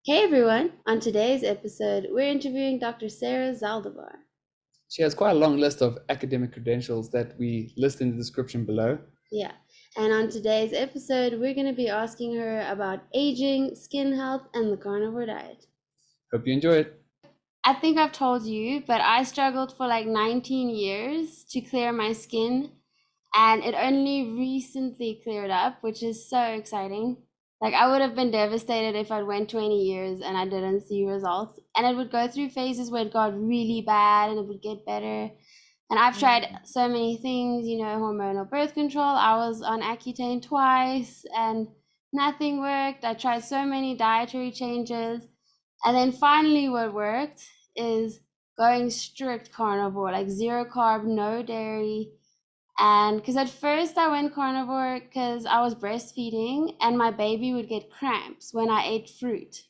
Hey everyone! On today's episode, we're interviewing Dr. Sarah Zaldivar. She has quite a long list of academic credentials that we list in the description below. Yeah, and on today's episode, we're going to be asking her about aging, skin health, and the carnivore diet. Hope you enjoy it. I think I've told you, but I struggled for like 19 years to clear my skin, and it only recently cleared up, which is so exciting. Like I would have been devastated if I'd went 20 years and I didn't see results. And it would go through phases where it got really bad and it would get better. And I've tried Mm. so many things, hormonal birth control. I was on Accutane twice and nothing worked. I tried so many dietary changes. And then finally what worked is going strict carnivore, like zero carb, no dairy, and because at first I went carnivore because I was breastfeeding and my baby would get cramps when I ate fruit.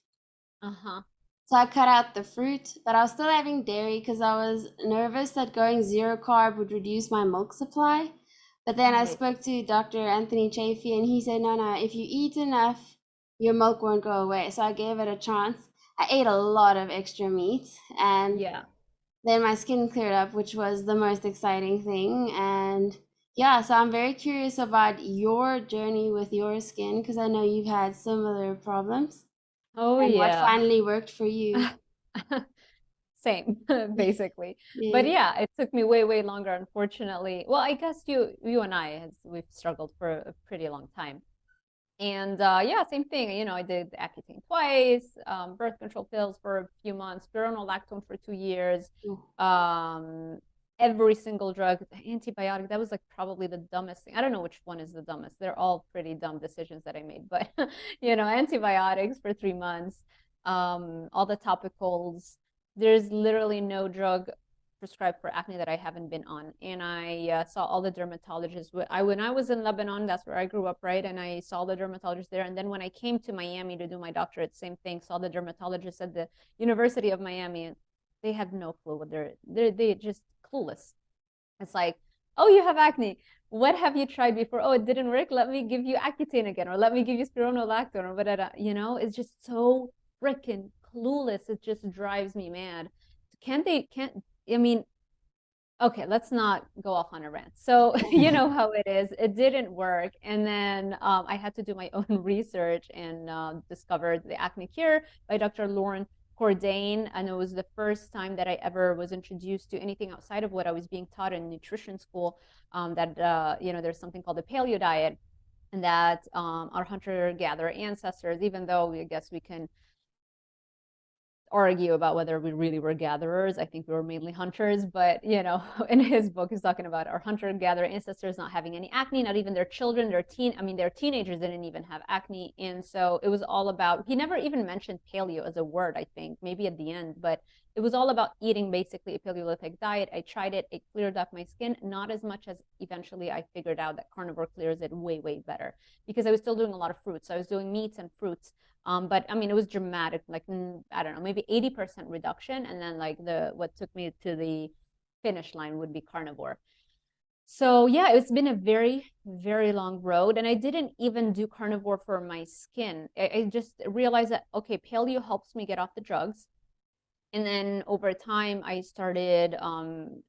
Uh-huh. So I cut out the fruit, but I was still having dairy because I was nervous that going zero carb would reduce my milk supply. But then I Right. spoke to Dr. Anthony Chafee and he said, no, if you eat enough, your milk won't go away. So I gave it a chance. I ate a lot of extra meat and Yeah. then my skin cleared up, which was the most exciting thing. And yeah, so I'm very curious about your journey with your skin because I know you've had similar problems Oh and what yeah. finally worked for you. Same, basically. But Yeah. yeah, it took me way, way longer, unfortunately. Well, I guess you and I we've struggled for a pretty long time. And yeah, same thing. I did Accutane twice, birth control pills for a few months, spironolactone for 2 years, um, every single drug, antibiotic. That was like probably the dumbest thing. I don't know which one is the dumbest. They're all pretty dumb decisions that I made, but antibiotics for 3 months, all the topicals. There's literally no drug prescribed for acne that I haven't been on. And I saw all the dermatologists. When I was in Lebanon, that's where I grew up, right? And I saw the dermatologist there. And then when I came to Miami to do my doctorate, same thing, saw the dermatologist at the University of Miami. And they have no clue what they just clueless. It's like, oh, you have acne. What have you tried before? Oh, it didn't work. Let me give you Accutane again, or let me give you spironolactone, or whatever. It's just so freaking clueless. It just drives me mad. Can't I mean, okay, let's not go off on a rant. So you know how it is. It didn't work. And then I had to do my own research and discovered the acne cure by Dr. Lauren Cordain. And it was the first time that I ever was introduced to anything outside of what I was being taught in nutrition school, that, there's something called the paleo diet, and that our hunter-gatherer ancestors, even though I guess we can argue about whether we really were gatherers. I think we were mainly hunters, but in his book, he's talking about our hunter-gatherer ancestors not having any acne, not even their children, their teenagers didn't even have acne. And so it was all about, he never even mentioned paleo as a word, I think, maybe at the end, but it was all about eating basically a Paleolithic diet. I tried it, it cleared up my skin, not as much as eventually I figured out that carnivore clears it way, way better, because I was still doing a lot of fruits. So I was doing meats and fruits. But I mean, it was dramatic, like, I don't know, maybe 80% reduction. And then like what took me to the finish line would be carnivore. So yeah, it's been a very, very long road. And I didn't even do carnivore for my skin. I just realized that, okay, paleo helps me get off the drugs. And then over time, I started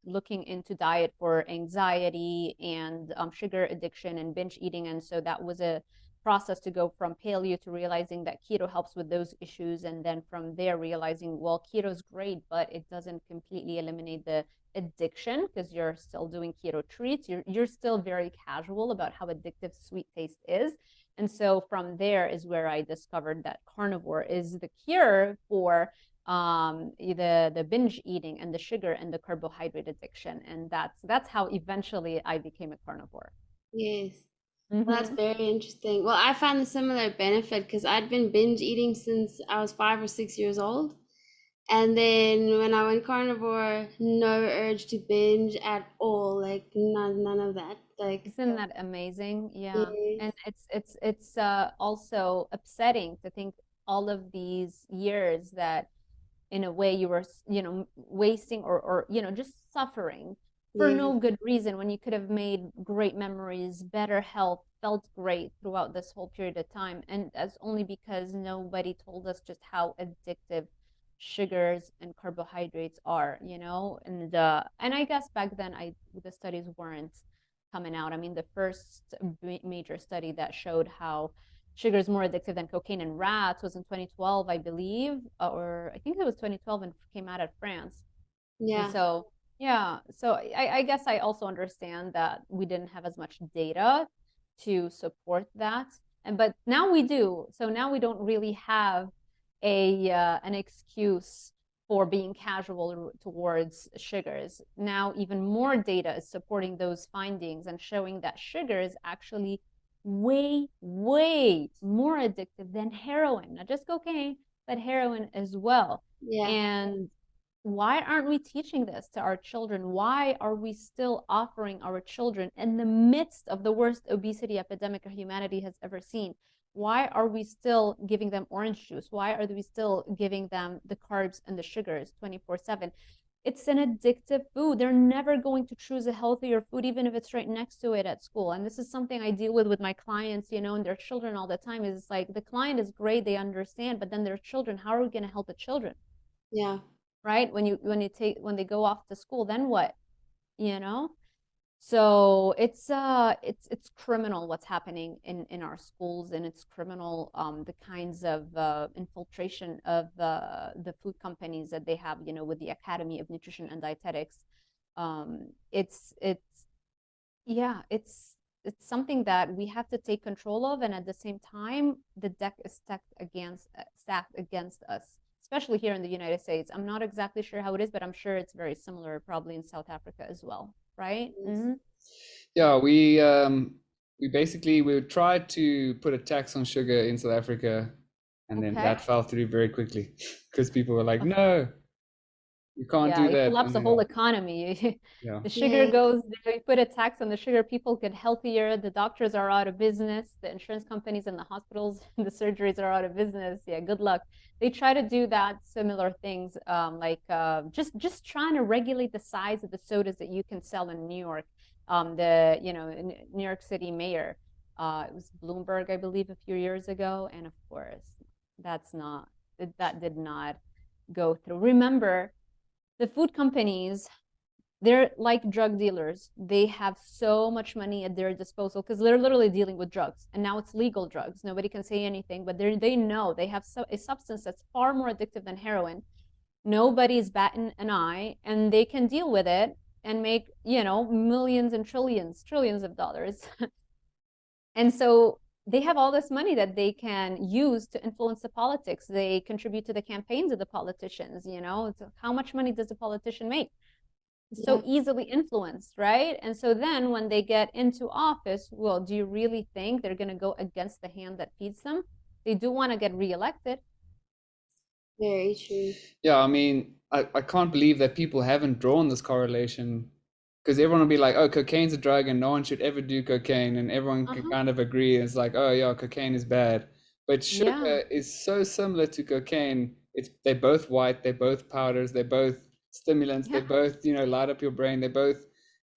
looking into diet for anxiety and sugar addiction and binge eating. And so that was a process to go from paleo to realizing that keto helps with those issues. And then from there, realizing, well, keto is great, but it doesn't completely eliminate the addiction because you're still doing keto treats. You're still very casual about how addictive sweet taste is. And so from there is where I discovered that carnivore is the cure for the binge eating and the sugar and the carbohydrate addiction. And that's how eventually I became a carnivore. Yes. Well, that's Mm-hmm. very interesting. Well, I found a similar benefit because I'd been binge eating since I was 5 or 6 years old. And then when I went carnivore, no urge to binge at all. Like none of that. Like, Isn't that amazing? Yeah. yes. And it's also upsetting to think all of these years that in a way you were wasting or just suffering for Yes. no good reason when you could have made great memories, better health, felt great throughout this whole period of time, and that's only because nobody told us just how addictive sugars and carbohydrates are, you know. And I guess back then the studies weren't coming out. I mean, the first major study that showed how sugar is more addictive than cocaine in rats was in 2012, I believe, or I think it was 2012, and came out of France. And Yeah. so, yeah, so I guess I also understand that we didn't have as much data to support that. But now we do. So now we don't really have an excuse for being casual towards sugars. Now even more data is supporting those findings and showing that sugar is actually way, way more addictive than heroin, not just cocaine, but heroin as well. Yeah. And why aren't we teaching this to our children? Why are we still offering our children in the midst of the worst obesity epidemic humanity has ever seen? Why are we still giving them orange juice? Why are we still giving them the carbs and the sugars 24/7? It's an addictive food. They're never going to choose a healthier food, even if it's right next to it at school. And this is something I deal with my clients, you know, and their children all the time. Is like the client is great, they understand, but then their children, how are we going to help the children? Yeah. Right? When they go off to school, then what? You know? So it's criminal what's happening in our schools, and it's criminal the kinds of infiltration of the food companies that they have, you know, with the Academy of Nutrition and Dietetics. It's yeah, it's something that we have to take control of, and at the same time, the deck is stacked against us, especially here in the United States. I'm not exactly sure how it is, but I'm sure it's very similar, probably in South Africa as well, right? Mm-hmm. Yeah, we basically we tried to put a tax on sugar in South Africa, and then Okay. that fell through very quickly because people were like, Of no, you can't Yeah, do you that. collapse And the then, whole economy. yeah, The sugar Yeah. goes, you put a tax on the sugar, people get healthier, the doctors are out of business, the insurance companies and the hospitals and the surgeries are out of business. Yeah, good luck. They try to do that, similar things, like just trying to regulate the size of the sodas that you can sell in New York. New York City mayor, it was Bloomberg, I believe, a few years ago, and of course, that did not go through. Remember, the food companies, they're like drug dealers. They have so much money at their disposal because they're literally dealing with drugs, and now it's legal drugs. Nobody can say anything, but they know they have a substance that's far more addictive than heroin. Nobody's batting an eye, and they can deal with it and make, you know, millions and trillions of dollars. And so they have all this money that they can use to influence the politics. They contribute to the campaigns of the politicians, you know. So how much money does a politician make? So Yeah. easily influenced, right? And so then when they get into office, well, do you really think they're going to go against the hand that feeds them? They do want to get reelected. Very true. yeah. I mean, I can't believe that people haven't drawn this correlation because everyone will be like, oh, cocaine's a drug and no one should ever do cocaine, and everyone can Uh-huh. kind of agree. It's like, oh yeah, cocaine is bad, but Yeah. sugar is so similar to cocaine. They're both white, they're both powders, they're both stimulants, they Yeah. both, you know, light up your brain. They both,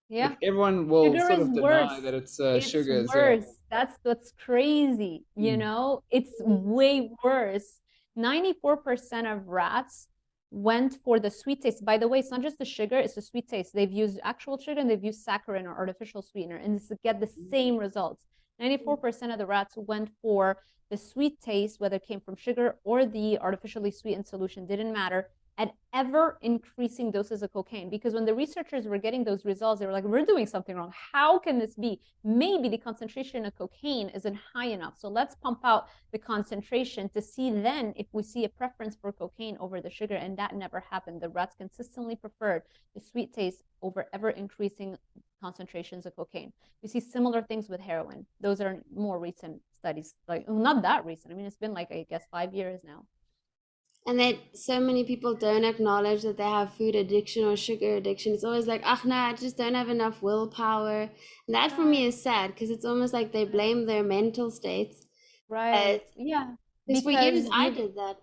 Yeah. but everyone will Sugar sort is of deny worse. that it's It's sugars. Yeah. worse. That's what's crazy. You Mm. know, it's way worse. 94% of rats went for the sweet taste. By the way, it's not just the sugar, it's the sweet taste. They've used actual sugar and they've used saccharin or artificial sweetener, and it's to get the same results. 94% of the rats went for the sweet taste, whether it came from sugar or the artificially sweetened solution, didn't matter, at ever increasing doses of cocaine. Because when the researchers were getting those results, they were like, we're doing something wrong. How can this be? Maybe the concentration of cocaine isn't high enough. So let's pump out the concentration to see then if we see a preference for cocaine over the sugar. And that never happened. The rats consistently preferred the sweet taste over ever increasing concentrations of cocaine. We see similar things with heroin. Those are more recent studies, like not that recent. I mean, it's been like, I guess, 5 years now. And that so many people don't acknowledge that they have food addiction or sugar addiction. It's always like, oh no, I just don't have enough willpower. And that for me is sad because it's almost like they blame their mental states. Right. Yeah. Because for years Because I you did that.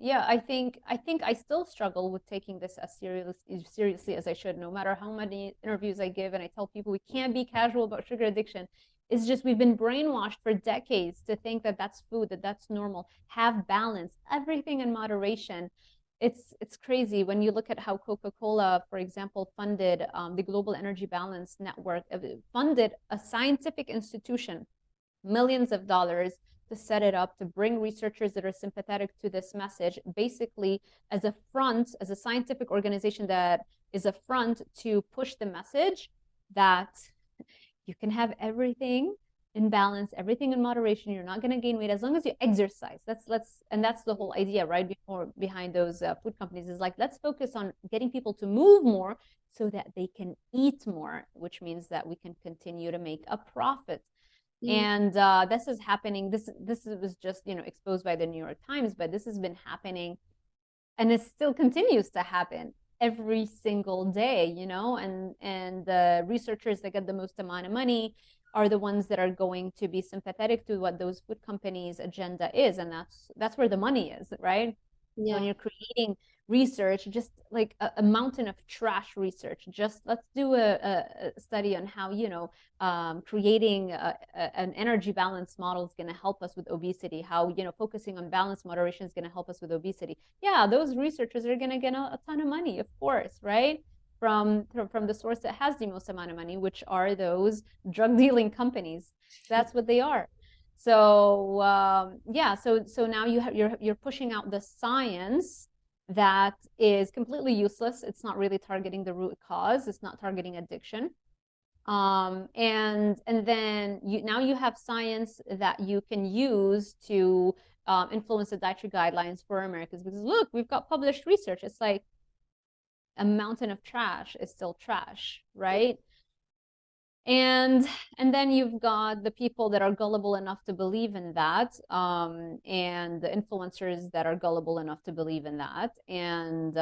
yeah, I think I still struggle with taking this as seriously as I should, no matter how many interviews I give and I tell people we can't be casual about sugar addiction. It's just we've been brainwashed for decades to think that that's food, that that's normal. Have balance, everything in moderation. It's crazy when you look at how Coca-Cola, for example, funded the Global Energy Balance Network, funded a scientific institution, millions of dollars to set it up, to bring researchers that are sympathetic to this message, basically as a front, as a scientific organization that is a front to push the message that you can have everything in balance, everything in moderation. You're not going to gain weight as long as you exercise. And that's the whole idea, right? Behind those food companies is like, let's focus on getting people to move more so that they can eat more, which means that we can continue to make a profit. And this is happening. This was just exposed by the New York Times, but this has been happening, and it still continues to happen every single day. And the researchers that get the most amount of money are the ones that are going to be sympathetic to what those food companies' agenda is, and that's where the money is, right? Yeah. When you're creating research, just like a mountain of trash research, just let's do a study on how creating an energy balance model is going to help us with obesity, how focusing on balance moderation is going to help us with obesity. Yeah, those researchers are going to get a ton of money, of course, right? From the source that has the most amount of money, which are those drug dealing companies. That's what they are. So yeah, so now you're pushing out the science that is completely useless. It's not really targeting the root cause. It's not targeting addiction. And then now you have science that you can use to influence the dietary guidelines for Americans, because look, we've got published research. It's like a mountain of trash is still trash, right? And then you've got the people that are gullible enough to believe in that, and the influencers that are gullible enough to believe in that, and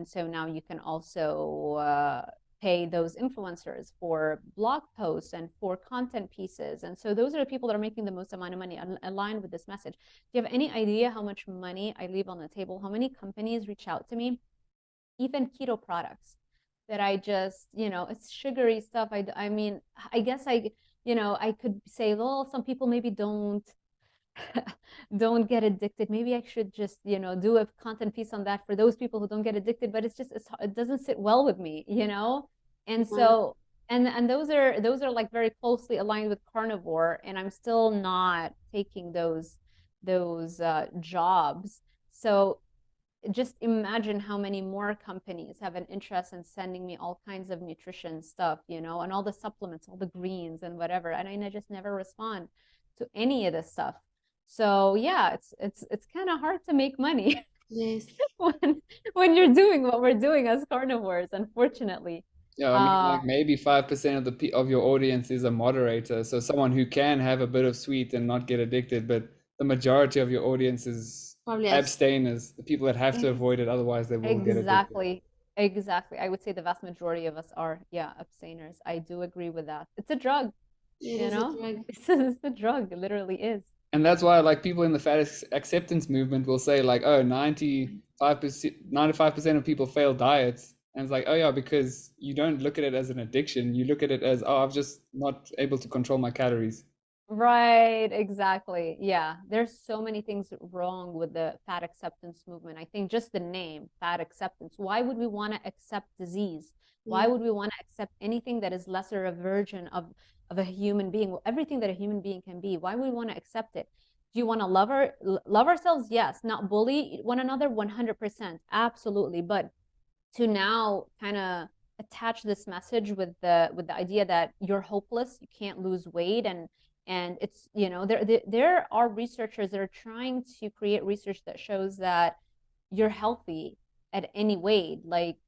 so now you can also pay those influencers for blog posts and for content pieces, and so those are the people that are making the most amount of money aligned with this message. Do you have any idea how much money I leave on the table? How many companies reach out to me, even keto products, that I just, it's sugary stuff. I mean, I guess I could say, well, some people maybe don't get addicted. Maybe I should just, do a content piece on that for those people who don't get addicted, but it doesn't sit well with me, And so, and those are like very closely aligned with carnivore, and I'm still not taking those jobs. So just imagine how many more companies have an interest in sending me all kinds of nutrition stuff, and all the supplements, all the greens and whatever. And I just never respond to any of this stuff. So yeah, it's kind of hard to make money Yes. when you're doing what we're doing as carnivores, unfortunately. Yeah, I mean, like maybe 5% of your audience is a moderator, so someone who can have a bit of sweet and not get addicted, but the majority of your audience is Probably abstainers, the people that have to avoid it, otherwise they will get addicted. Exactly. I would say the vast majority of us are, abstainers. I do agree with that. It's a drug, it is a drug. It's a drug. It literally is. And that's why, like, people in the fat acceptance movement will say, like, oh, 95% of people fail diets. And it's like, oh yeah, because you don't look at it as an addiction. You look at it as, oh, I'm just not able to control my calories. Right, exactly. Yeah, there's so many things wrong with the fat acceptance movement. I think just the name, fat acceptance. Why would we want to accept disease? Why would we want to accept anything that is lesser a version of a human being? Everything that a human being can be. Why would we want to accept it? Do you want to love ourselves? Yes. Not bully one another? 100%. Absolutely. But to now kind of attach this message with the idea that you're hopeless, you can't lose weight, and it's there are researchers that are trying to create research that shows that you're healthy at any weight. Like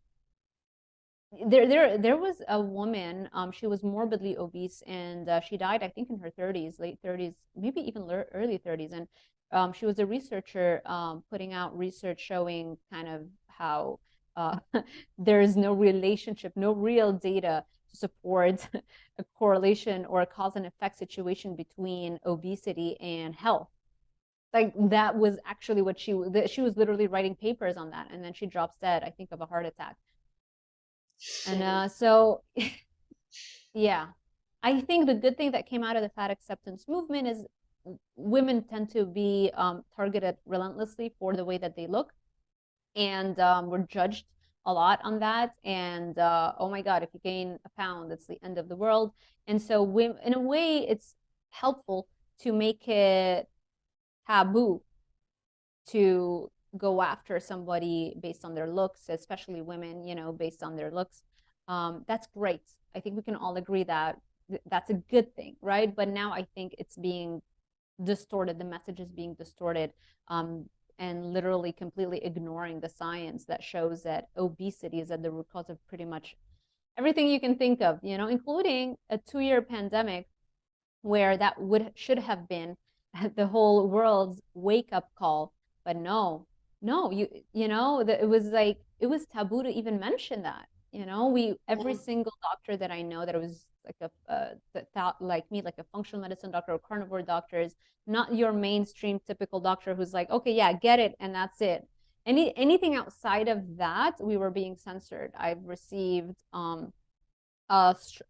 there was a woman, she was morbidly obese, and she died, I think, in her 30s, late 30s, maybe even early 30s, and she was a researcher putting out research showing kind of how there is no relationship, no real data to support a correlation or a cause and effect situation between obesity and health. Like that was actually what she was literally writing papers on that, and then she drops dead, I think, of a heart attack. And so yeah, I think the good thing that came out of the fat acceptance movement is women tend to be targeted relentlessly for the way that they look, and we're judged a lot on that. And oh my God, if you gain a pound, it's the end of the world. And so in a way, it's helpful to make it taboo to go after somebody based on their looks, especially women, based on their looks. That's great. I think we can all agree that that's a good thing, right? But now I think it's being distorted. The message is being distorted, and literally completely ignoring the science that shows that obesity is at the root cause of pretty much everything you can think of, including a 2-year pandemic, where that should have been the whole world's wake-up call. But no, it was taboo to even mention that. Every single doctor that I know that was like that thought like me, like a functional medicine doctor or carnivore doctors, not your mainstream typical doctor who's like, okay, yeah, get it, and that's it. Anything outside of that, we were being censored. I've received a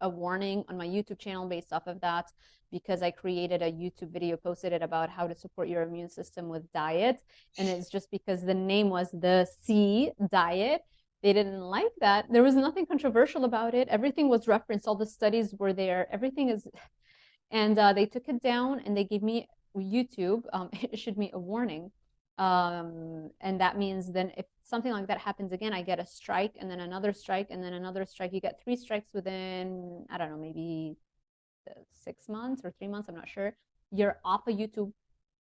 warning on my YouTube channel based off of that, because I created a YouTube video, posted it about how to support your immune system with diet. And it's just because the name was the C diet. They didn't like that. There was nothing controversial about it. Everything was referenced. All the studies were there. Everything is, and they took it down, and they gave me YouTube issued me a warning. And that means then if something like that happens again, I get a strike, and then another strike, and then another strike. You get 3 strikes within, I don't know, maybe 6 months or 3 months, I'm not sure. You're off of YouTube.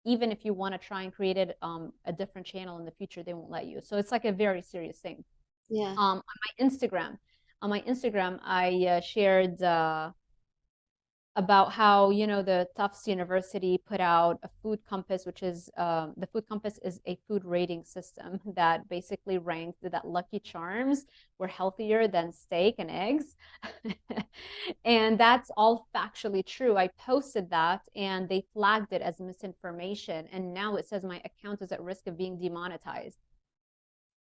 Even if you want to try and create it, a different channel in the future, they won't let you. So it's like a very serious thing. Yeah. On my Instagram, I shared about how, the Tufts University put out a food compass, which is the food compass is a food rating system that basically ranked that Lucky Charms were healthier than steak and eggs. And that's all factually true. I posted that, and they flagged it as misinformation. And now it says my account is at risk of being demonetized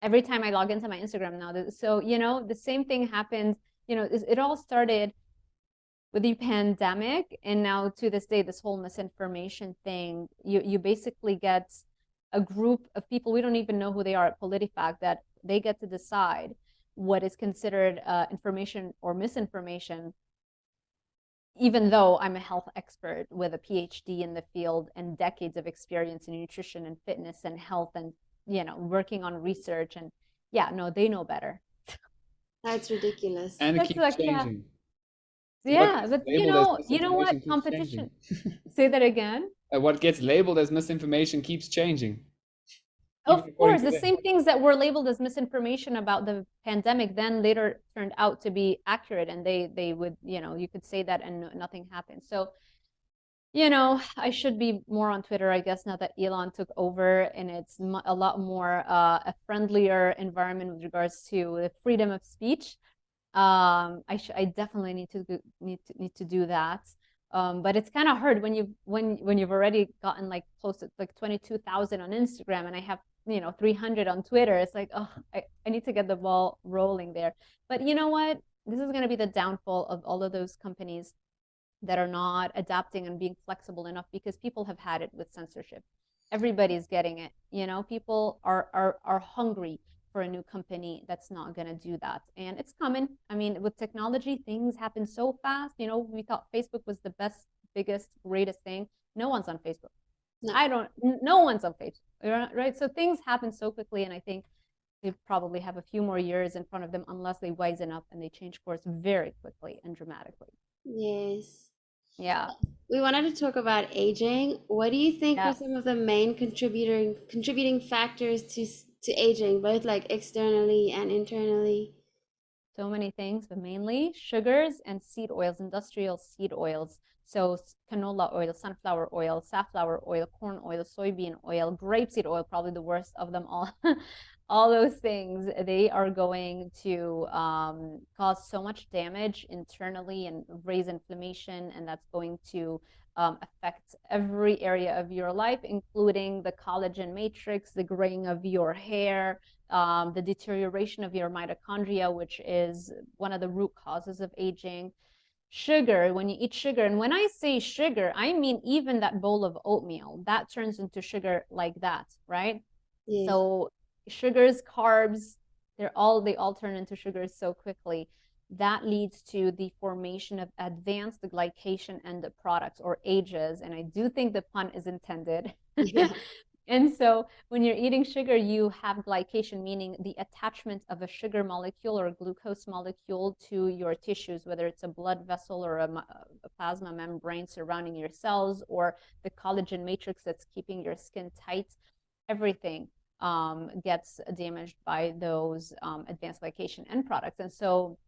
every time I log into my Instagram now. So, the same thing happened. It all started with the pandemic, and now to this day, this whole misinformation thing, you basically get a group of people, we don't even know who they are at PolitiFact, that they get to decide what is considered information or misinformation, even though I'm a health expert with a Ph.D. in the field and decades of experience in nutrition and fitness and health, and working on research. And yeah, no, they know better. That's ridiculous. And it keeps changing. Yeah, but you know what? Competition. Say that again. What gets labeled as misinformation keeps changing. Of course, the same things that were labeled as misinformation about the pandemic then later turned out to be accurate, and they would, you could say that and nothing happened. So, I should be more on Twitter, I guess, now that Elon took over, and it's a lot more a friendlier environment with regards to the freedom of speech. I definitely need to do that. But it's kind of hard when you've already gotten like close to like 22,000 on Instagram, and I have 300 on Twitter. It's like, oh, I need to get the ball rolling there. But you know what? This is going to be the downfall of all of those companies that are not adapting and being flexible enough, because people have had it with censorship. Everybody's getting it. People are hungry for a new company that's not going to do that. And it's coming. I mean, with technology, things happen so fast. We thought Facebook was the best, biggest, greatest thing. No one's on Facebook. No. No one's on Facebook, right? So things happen so quickly, and I think they probably have a few more years in front of them unless they wisen up and they change course very quickly and dramatically. Yes. Yeah. We wanted to talk about aging. What do you think are some of the main contributing factors to aging, both like externally and internally? So many things, but mainly sugars and seed oils, industrial seed oils. So canola oil, sunflower oil, safflower oil, corn oil, soybean oil, grapeseed oil, probably the worst of them all. All those things, they are going to cause so much damage internally and raise inflammation, and that's going to affect every area of your life, including the collagen matrix, the graying of your hair, the deterioration of your mitochondria, which is one of the root causes of aging. sugar, when you eat sugar, and when I say sugar, I mean even that bowl of oatmeal, that turns into sugar like that, right? Yes. So sugars, carbs, they all turn into sugars so quickly. That leads to the formation of advanced glycation end products, or AGEs. And I do think the pun is intended. Yeah. And so when you're eating sugar, you have glycation, meaning the attachment of a sugar molecule or a glucose molecule to your tissues, whether it's a blood vessel or a plasma membrane surrounding your cells, or the collagen matrix that's keeping your skin tight. Everything gets damaged by those advanced glycation end products. And so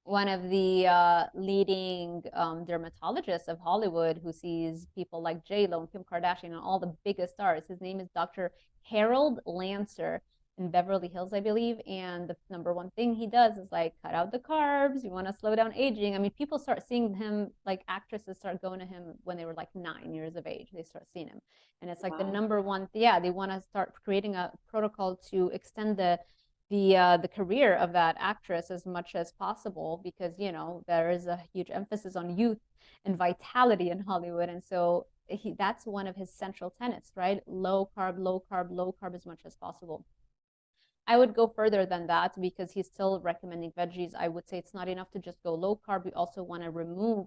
one of the leading dermatologists of Hollywood, who sees people like J-Lo and Kim Kardashian and all the biggest stars, his name is Dr. Harold Lancer in Beverly Hills, I believe. And the number one thing he does is like, cut out the carbs. You want to slow down aging. I mean, people start seeing him, like actresses start going to him when they were like 9 years of age. They start seeing him. And it's like the number one, they want to start creating a protocol to extend the career of that actress as much as possible, because there is a huge emphasis on youth and vitality in Hollywood. And so that's one of his central tenets, right? Low carb, low carb, low carb as much as possible. I would go further than that, because he's still recommending veggies. I would say it's not enough to just go low carb. We also want to remove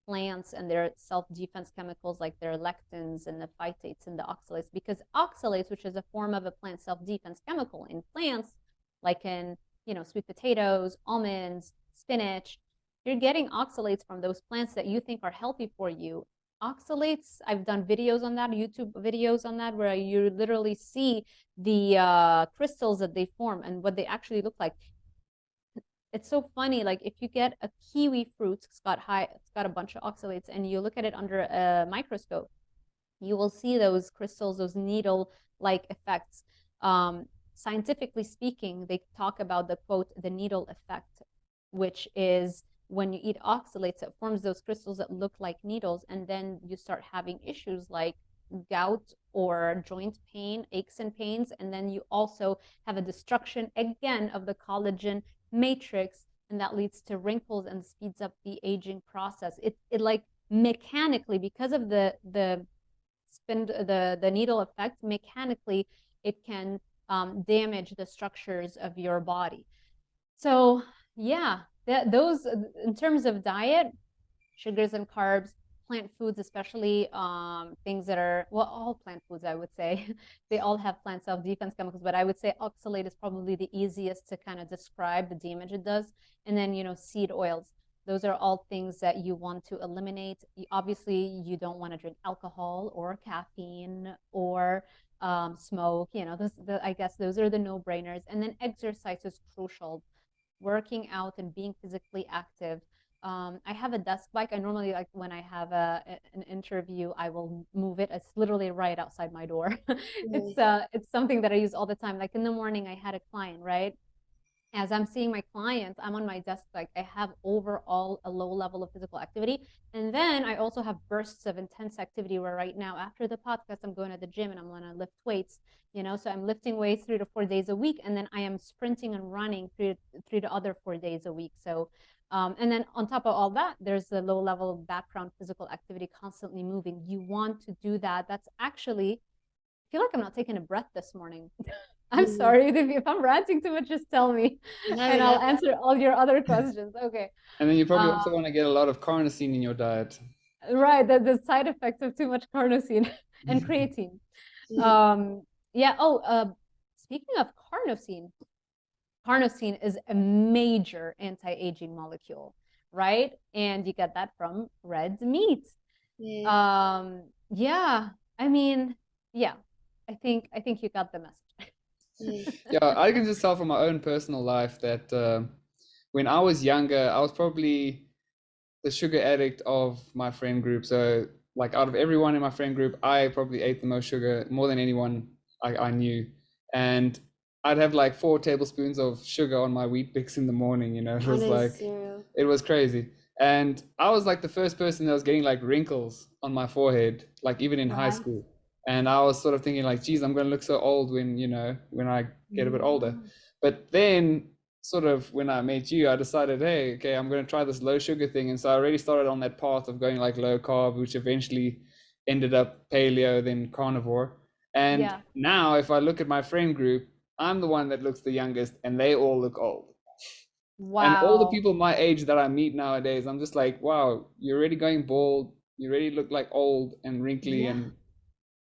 plants and their self-defense chemicals, like their lectins and the phytates and the oxalates, because oxalates, which is a form of a plant self-defense chemical in plants, like in sweet potatoes, almonds, spinach, you're getting oxalates from those plants that you think are healthy for you. Oxalates, I've done videos on that, YouTube videos on that, where you literally see the crystals that they form and what they actually look like. It's so funny, like if you get a kiwi fruit, it's got a bunch of oxalates, and you look at it under a microscope, you will see those crystals, those needle-like effects. Scientifically speaking, they talk about the quote, the needle effect, which is when you eat oxalates, it forms those crystals that look like needles, and then you start having issues like gout or joint pain, aches and pains, and then you also have a destruction again of the collagen matrix, and that leads to wrinkles and speeds up the aging process. It like mechanically, because of the needle effect, mechanically it can damage the structures of your body. So yeah, those, in terms of diet, sugars and carbs, plant foods, especially things that are, well, all plant foods, I would say, they all have plant self-defense chemicals, but I would say oxalate is probably the easiest to kind of describe the damage it does. And then, seed oils. Those are all things that you want to eliminate. Obviously, you don't want to drink alcohol or caffeine or smoke. I guess those are the no-brainers. And then exercise is crucial. Working out and being physically active. I have a desk bike. I normally, like when I have an interview, I will move it. It's literally right outside my door. It's something that I use all the time. Like in the morning, I had a client, right? As I'm seeing my clients, I'm on my desk, like I have overall a low level of physical activity. And then I also have bursts of intense activity, where right now after the podcast, I'm going to the gym and I'm going to lift weights, so I'm lifting weights 3 to 4 days a week. And then I am sprinting and running three to other 4 days a week. So, and then on top of all that, there's the low level of background physical activity, constantly moving. You want to do that. That's actually, I feel like I'm not taking a breath this morning. I'm sorry if I'm ranting too much, just tell me, and I'll answer all your other questions. Okay. And then you probably also want to get a lot of carnosine in your diet. Right, the side effects of too much carnosine and creatine. Yeah. Oh, speaking of carnosine is a major anti-aging molecule, right? And you get that from red meat. Yeah. I mean, yeah. I think you got the message. Yeah, I can just tell from my own personal life that when I was younger, I was probably the sugar addict of my friend group. So like out of everyone in my friend group, I probably ate the most sugar, more than anyone I knew. And I'd have like 4 tablespoons of sugar on my wheat bix in the morning, it was like, it was crazy. And I was like the first person that was getting like wrinkles on my forehead, like even in high school. And I was sort of thinking like, geez, I'm going to look so old when I get a bit older. But then sort of when I met you, I decided, hey, okay, I'm going to try this low sugar thing. And so I already started on that path of going like low carb, which eventually ended up paleo, then carnivore. And now if I look at my friend group, I'm the one that looks the youngest and they all look old. And all the people my age that I meet nowadays, I'm just like, wow, you're already going bald. You already look like old and wrinkly. And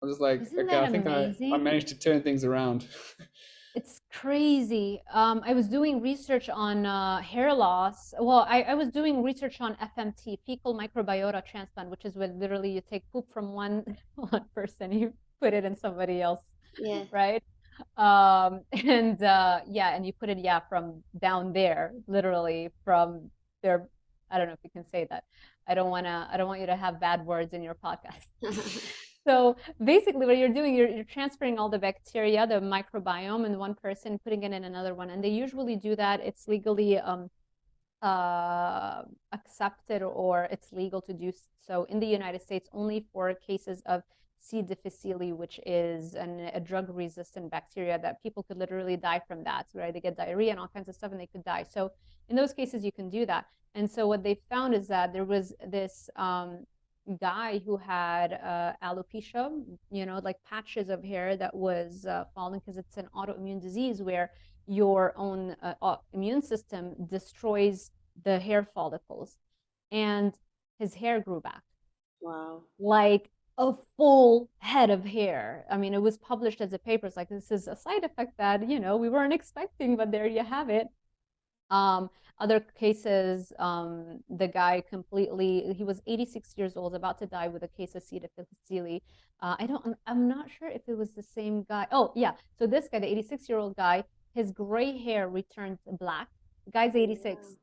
I'm just like, Isn't okay, that I think I amazing? managed to turn things around. It's crazy. I was doing research on hair loss. Well, I was doing research on FMT, fecal microbiota transplant, which is when literally you take poop from one person, you put it in somebody else, right? And you put it from down there, literally from their. I don't know if you can say that. I don't want you to have bad words in your podcast. So basically what you're doing, you're transferring all the bacteria, the microbiome in one person, putting it in another one. And they usually do that. It's legally accepted, or it's legal to do so in the United States only for cases of C. difficile, which is a drug-resistant bacteria that people could literally die from that, right? They get diarrhea and all kinds of stuff and they could die. So in those cases, you can do that. And so what they found is that there was this guy who had alopecia, like patches of hair that was falling, because it's an autoimmune disease where your own immune system destroys the hair follicles, and his hair grew back. Wow. Like a full head of hair. I mean, it was published as a paper. It's like, this is a side effect that, we weren't expecting, but there you have it. Other cases, the guy he was 86 years old, about to die with a case of C. difficile. I'm not sure if it was the same guy. Oh, yeah. So this guy, the 86-year-old guy, his gray hair returned black. The guy's 86.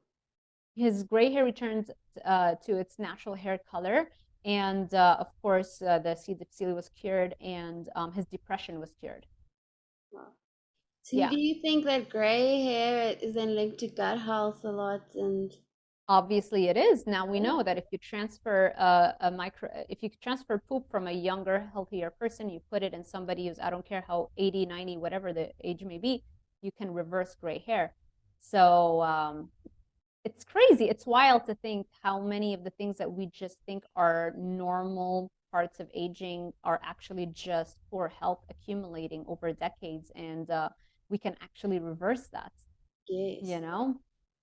His gray hair returned to its natural hair color. And of course, the C. difficile was cured, and his depression was cured. Wow. So do you think that gray hair is then linked to gut health a lot? And obviously it is. Now we know that if you transfer if you transfer poop from a younger, healthier person, you put it in somebody who's, I don't care how 80, 90, whatever the age may be, you can reverse gray hair. So it's crazy. It's wild to think how many of the things that we just think are normal parts of aging are actually just poor health accumulating over decades, and we can actually reverse that. Yes.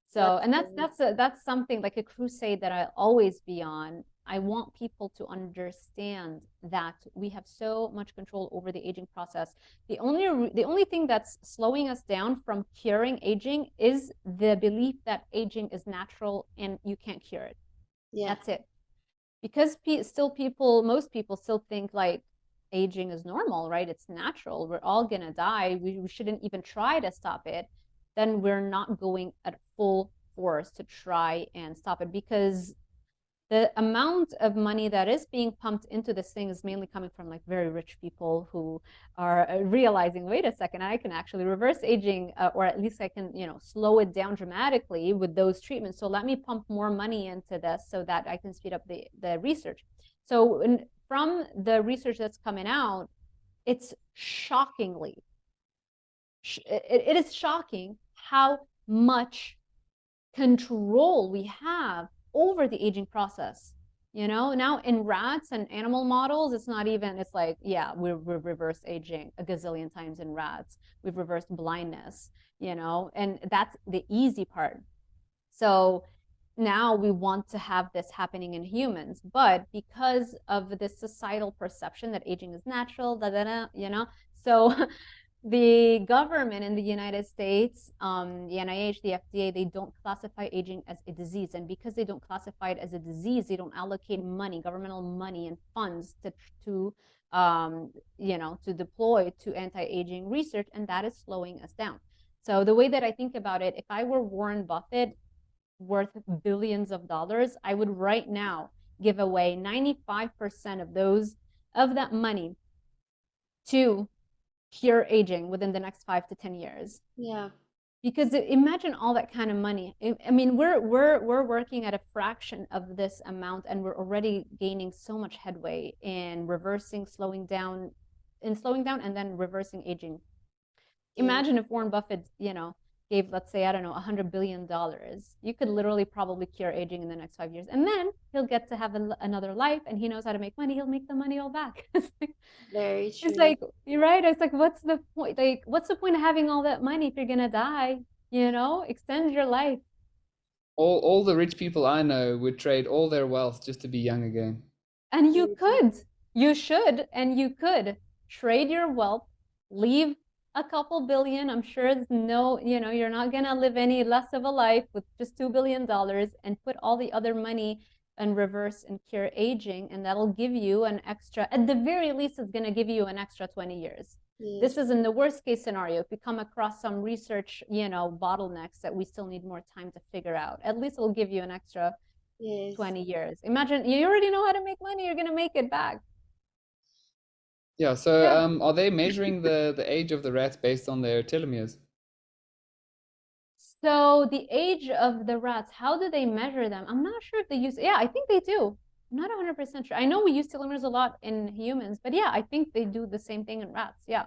So, and that's something like a crusade that I'll always be on. I want people to understand that we have so much control over the aging process. The only thing that's slowing us down from curing aging is the belief that aging is natural and you can't cure it. That's it. Because most people still think like aging is normal, right? It's natural. We're all gonna die. We shouldn't even try to stop it. Then we're not going at full force to try and stop it, because the amount of money that is being pumped into this thing is mainly coming from like very rich people who are realizing, wait a second, I can actually reverse aging, or at least I can, slow it down dramatically with those treatments. So let me pump more money into this so that I can speed up the research. So from the research that's coming out, it's it is shocking how much control we have over the aging process. Now in rats and animal models, it's like, yeah, we've reversed aging a gazillion times in rats. We've reversed blindness, and that's the easy part. So now we want to have this happening in humans, but because of this societal perception that aging is natural, so the government in the United States, the NIH, the FDA, they don't classify aging as a disease. And because they don't classify it as a disease, they don't allocate money, governmental money and funds to deploy to anti-aging research, and that is slowing us down. So the way that I think about it, if I were Warren Buffett, worth billions of dollars, I would right now give away 95% of that money to cure aging within the next 5 to 10 years. Yeah. Because imagine all that kind of money. I mean, we're working at a fraction of this amount, and we're already gaining so much headway in slowing down, and then reversing aging. Imagine if Warren Buffett, gave, let's say, I don't know, $100 billion, you could literally probably cure aging in the next 5 years. And then he'll get to have another life, and he knows how to make money. He'll make the money all back. Very It's true. like, you're right. It's like, what's the point? Like, what's the point of having all that money if you're gonna die? Extend your life. All the rich people I know would trade all their wealth just to be young again. And you should, and you could trade your wealth, leave a couple billion. I'm sure there's you're not gonna live any less of a life with just $2 billion, and put all the other money and reverse and cure aging, and that'll give you an extra, at the very least, it's gonna give you an extra 20 years. Yes. This is in the worst case scenario. If we come across some research, bottlenecks that we still need more time to figure out, at least it'll give you an extra 20 years. Imagine, you already know how to make money, you're gonna make it back. Yeah, so are they measuring the age of the rats based on their telomeres? So the age of the rats, how do they measure them? I'm not sure if they use, I think they do. I'm not 100% sure. I know we use telomeres a lot in humans, but I think they do the same thing in rats. Yeah.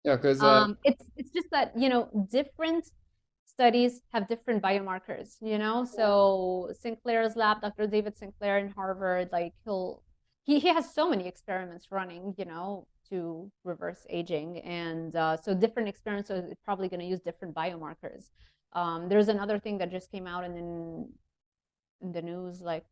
Yeah, because it's just that, different studies have different biomarkers, so Sinclair's lab, Dr. David Sinclair in Harvard, like he has so many experiments running, to reverse aging, and so different experiments are probably going to use different biomarkers. There's another thing that just came out in the news, like,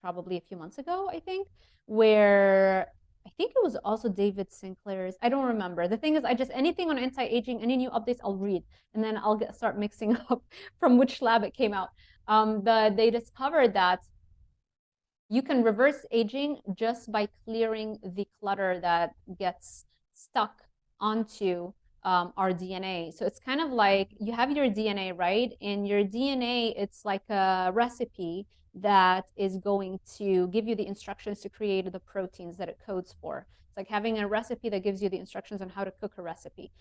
probably a few months ago, I think, where I think it was also David Sinclair's. I don't remember. The thing is, anything on anti-aging, any new updates, I'll read, and then I'll start mixing up from which lab it came out. But they discovered that you can reverse aging just by clearing the clutter that gets stuck onto our DNA. So it's kind of like you have your DNA, right? And your DNA, it's like a recipe that is going to give you the instructions to create the proteins that it codes for. It's like having a recipe that gives you the instructions on how to cook a recipe.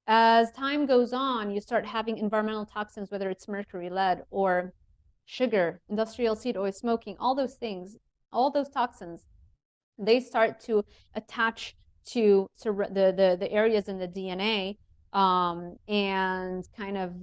As time goes on, you start having environmental toxins, whether it's mercury, lead, or sugar, industrial seed oil, smoking, all those things, all those toxins, they start to attach to the areas in the DNA, and kind of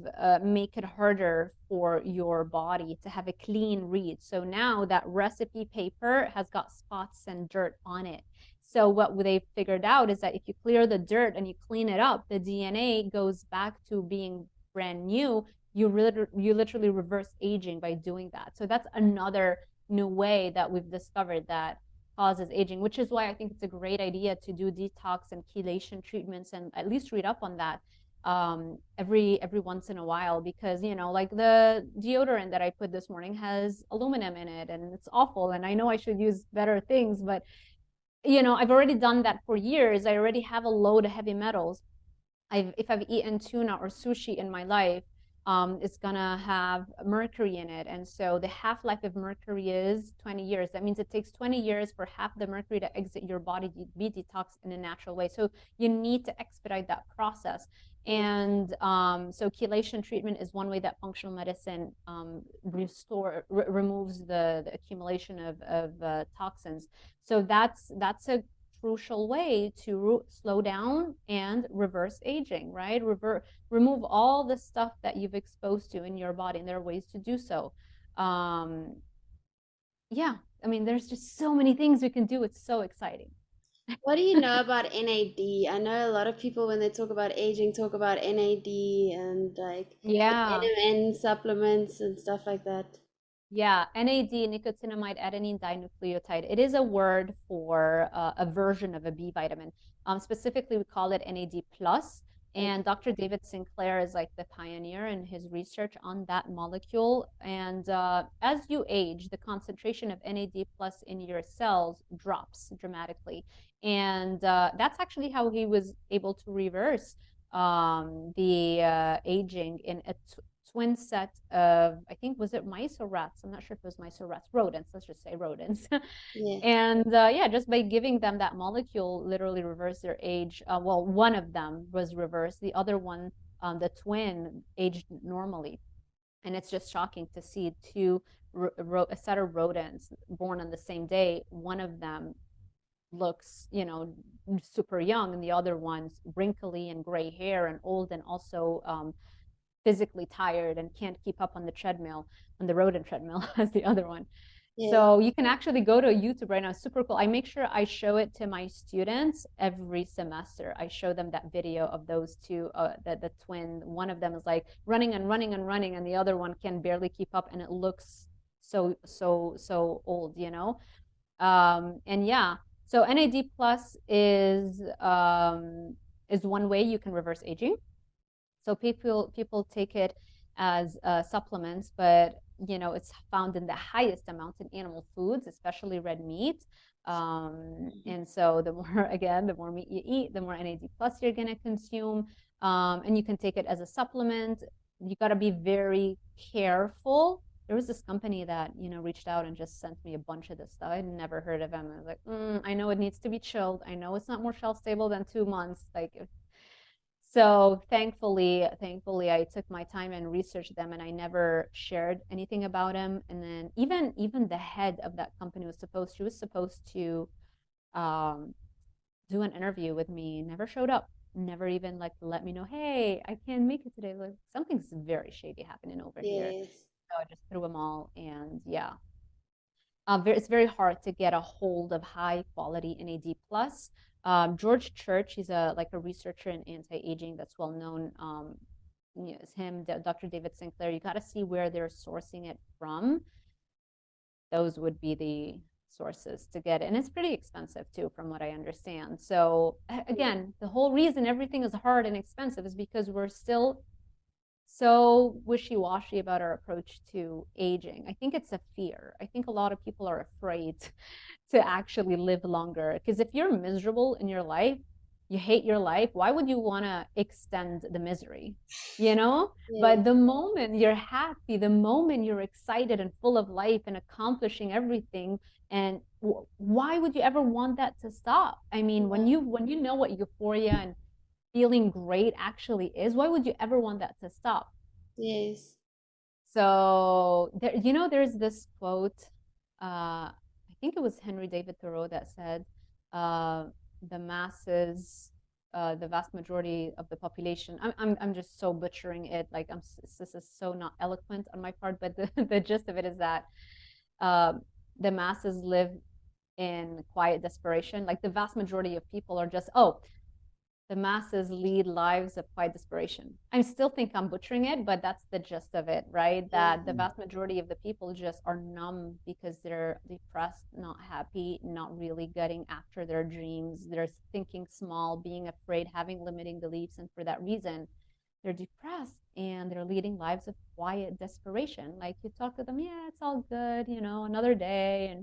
make it harder for your body to have a clean read. So now that recipe paper has got spots and dirt on it. So what they figured out is that if you clear the dirt and you clean it up, the DNA goes back to being brand new. You literally reverse aging by doing that. So that's another new way that we've discovered that causes aging, which is why I think it's a great idea to do detox and chelation treatments, and at least read up on that every once in a while, because like the deodorant that I put this morning has aluminum in it, and it's awful, and I know I should use better things, but I've already done that for years. I already have a load of heavy metals. If I've eaten tuna or sushi in my life, it's gonna have mercury in it. And so the half-life of mercury is 20 years. That means it takes 20 years for half the mercury to exit your body, to be detoxed in a natural way. So you need to expedite that process. And so chelation treatment is one way that functional medicine removes the accumulation of toxins. So that's a crucial way to slow down and reverse aging, right? Remove all the stuff that you've exposed to in your body, and there are ways to do so. Yeah, I mean, there's just so many things we can do. It's so exciting. What do you know about NAD? I know a lot of people, when they talk about aging, talk about NAD and like NMN supplements and stuff like that. Yeah, NAD, nicotinamide adenine dinucleotide. It is a word for a version of a B vitamin. Specifically, we call it NAD plus. And Dr. David Sinclair is like the pioneer in his research on that molecule. And as you age, the concentration of NAD plus in your cells drops dramatically. And that's actually how he was able to reverse the aging in a twin set of, I think, was it mice or rats? I'm not sure if it was mice or rats. Rodents, let's just say rodents. Yeah. And just by giving them that molecule, literally reverse their age. Well, one of them was reversed. The other one, the twin, aged normally. And it's just shocking to see a set of rodents born on the same day. One of them looks, super young, and the other one's wrinkly and gray hair and old, and also physically tired and can't keep up on the treadmill, on the rodent treadmill as the other one. Yeah. So you can actually go to YouTube right now. It's super cool. I make sure I show it to my students every semester. I show them that video of those two, the twin. One of them is like running and running and running, and the other one can barely keep up, and it looks so old, you know. And yeah, so NAD plus is one way you can reverse aging. So people take it as supplements, but you know it's found in the highest amounts in animal foods, especially red meat. And so the more the more meat you eat, the more NAD plus you're gonna consume. And you can take it as a supplement. You got to be very careful. There was this company that reached out and just sent me a bunch of this stuff. I'd never heard of them. I was like, I know it needs to be chilled. I know it's not more shelf stable than 2 months. So thankfully, I took my time and researched them, and I never shared anything about them. And then even the head of that company was supposed to do an interview with me. Never showed up. Never even let me know, hey, I can't make it today. Like something's very shady happening over here. Yes. So I just threw them all, and yeah. It's very hard to get a hold of high quality NAD plus. George Church, he's a researcher in anti-aging that's well known. It's him, Dr. David Sinclair. You got to see where they're sourcing it from. Those would be the sources to get it, and it's pretty expensive too, from what I understand. So again, the whole reason everything is hard and expensive is because we're still so wishy-washy about our approach to aging. I think it's a fear. I think a lot of people are afraid to actually live longer, because if you're miserable in your life, you hate your life, why would you want to extend the misery? Yeah. But the moment you're happy, the moment you're excited and full of life and accomplishing everything, and why would you ever want that to stop? I mean, when you know what euphoria and feeling great actually is, why would you ever want that to stop? Yes. So there's this quote, I think it was Henry David Thoreau that said, the masses, the vast majority of the population, I'm just so butchering it, this is so not eloquent on my part, but the gist of it is that the masses live in quiet desperation. Like the vast majority of people are just, the masses lead lives of quiet desperation. I still think I'm butchering it, but that's the gist of it, right? That the vast majority of the people just are numb because they're depressed, not happy, not really getting after their dreams. They're thinking small, being afraid, having limiting beliefs. And for that reason, they're depressed and they're leading lives of quiet desperation. Like you talk to them, yeah, it's all good, another day.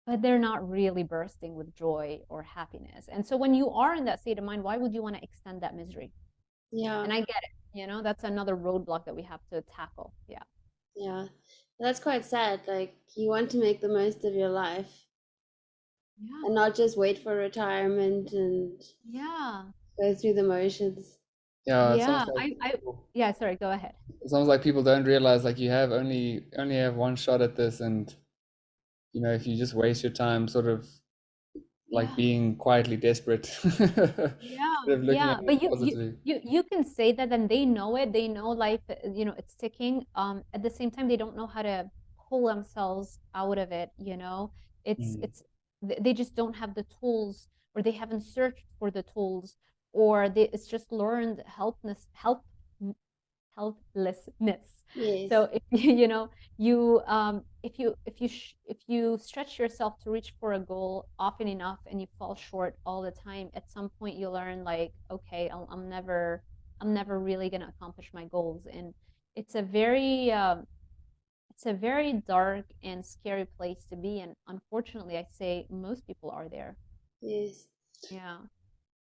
But they're not really bursting with joy or happiness. And so when you are in that state of mind, why would you want to extend that misery? Yeah. And I get it, that's another roadblock that we have to tackle. Yeah. Yeah. That's quite sad. Like you want to make the most of your life. Yeah. And not just wait for retirement and go through the motions. Yeah, it Yeah. sounds like Yeah, sorry, go ahead. it sounds like people don't realize like you have only have one shot at this, and if you just waste your time sort of like being quietly desperate instead of looking at But it positively. you can say that, and they know it. They know life, it's ticking. At the same time, they don't know how to pull themselves out of it. It's they just don't have the tools, or they haven't searched for the tools, or it's just learned helplessness. Yes. So if if you stretch yourself to reach for a goal often enough and you fall short all the time, at some point you learn like, okay, I'm never really going to accomplish my goals. And it's a very dark and scary place to be, and unfortunately I say most people are there. Yes. Yeah.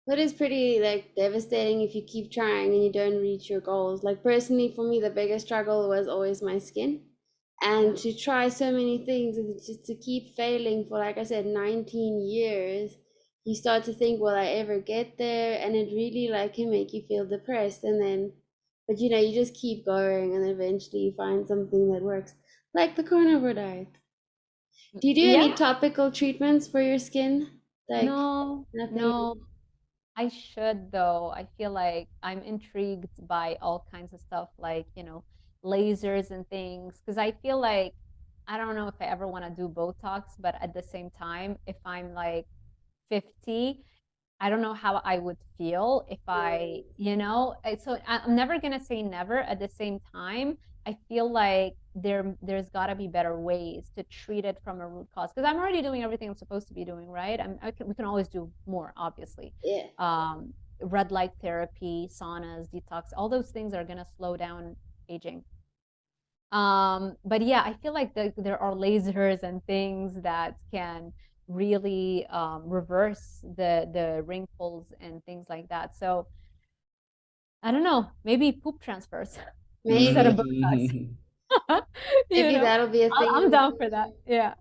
But it's pretty like devastating if you keep trying and you don't reach your goals. Like personally, for me, the biggest struggle was always my skin. And to try so many things and just to keep failing for, like I said, 19 years, you start to think, will I ever get there? And it really like can make you feel depressed. And then, but you just keep going and eventually you find something that works, like the carnivore diet. Do you do any topical treatments for your skin? Like No, nothing? no. I should though. I feel like I'm intrigued by all kinds of stuff like, lasers and things. Because I feel like I don't know if I ever want to do Botox, but at the same time, if I'm like 50, I don't know how I would feel if I'm never gonna say never. At the same time, I feel like there's got to be better ways to treat it from a root cause because I'm already doing everything I'm supposed to be doing, right? We can always do more, obviously. Yeah. Red light therapy, saunas, detox, all those things are gonna slow down aging. But yeah, I feel like there are lasers and things that can really reverse the wrinkles and things like that. So I don't know, maybe poop transfers instead of Maybe. Botox. Maybe that'll be a thing in I'm the down for that. future. Yeah,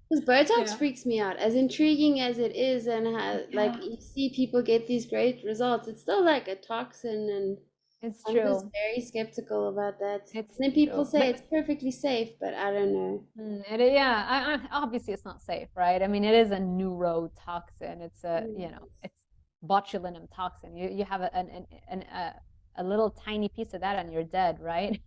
Because Botox yeah, freaks me out. As intriguing as it is, and like yeah. you see people get these great results, it's still like a toxin, and It's I'm just true. very skeptical about that. It's And then people true. say it's perfectly safe, but I don't know. Yeah, obviously it's not safe, right? I mean, it is a neurotoxin. Mm. It's botulinum toxin. You have a little tiny piece of that and you're dead, right?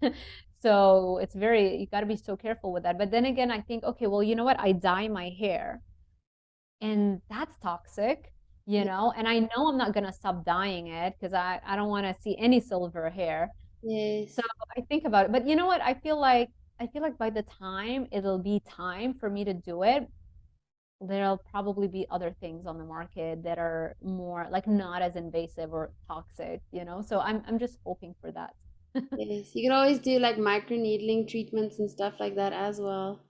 So you got to be so careful with that. But then again, I think, okay, well, you know what? I dye my hair and that's toxic, and I know I'm not gonna stop dyeing it because I don't want to see any silver hair. So Yes. I think about it. But you know what? I feel like by the time it'll be time for me to do it, there'll probably be other things on the market that are more like not as invasive or toxic. So I'm just hoping for that. Yes. You can always do like microneedling treatments and stuff like that as well.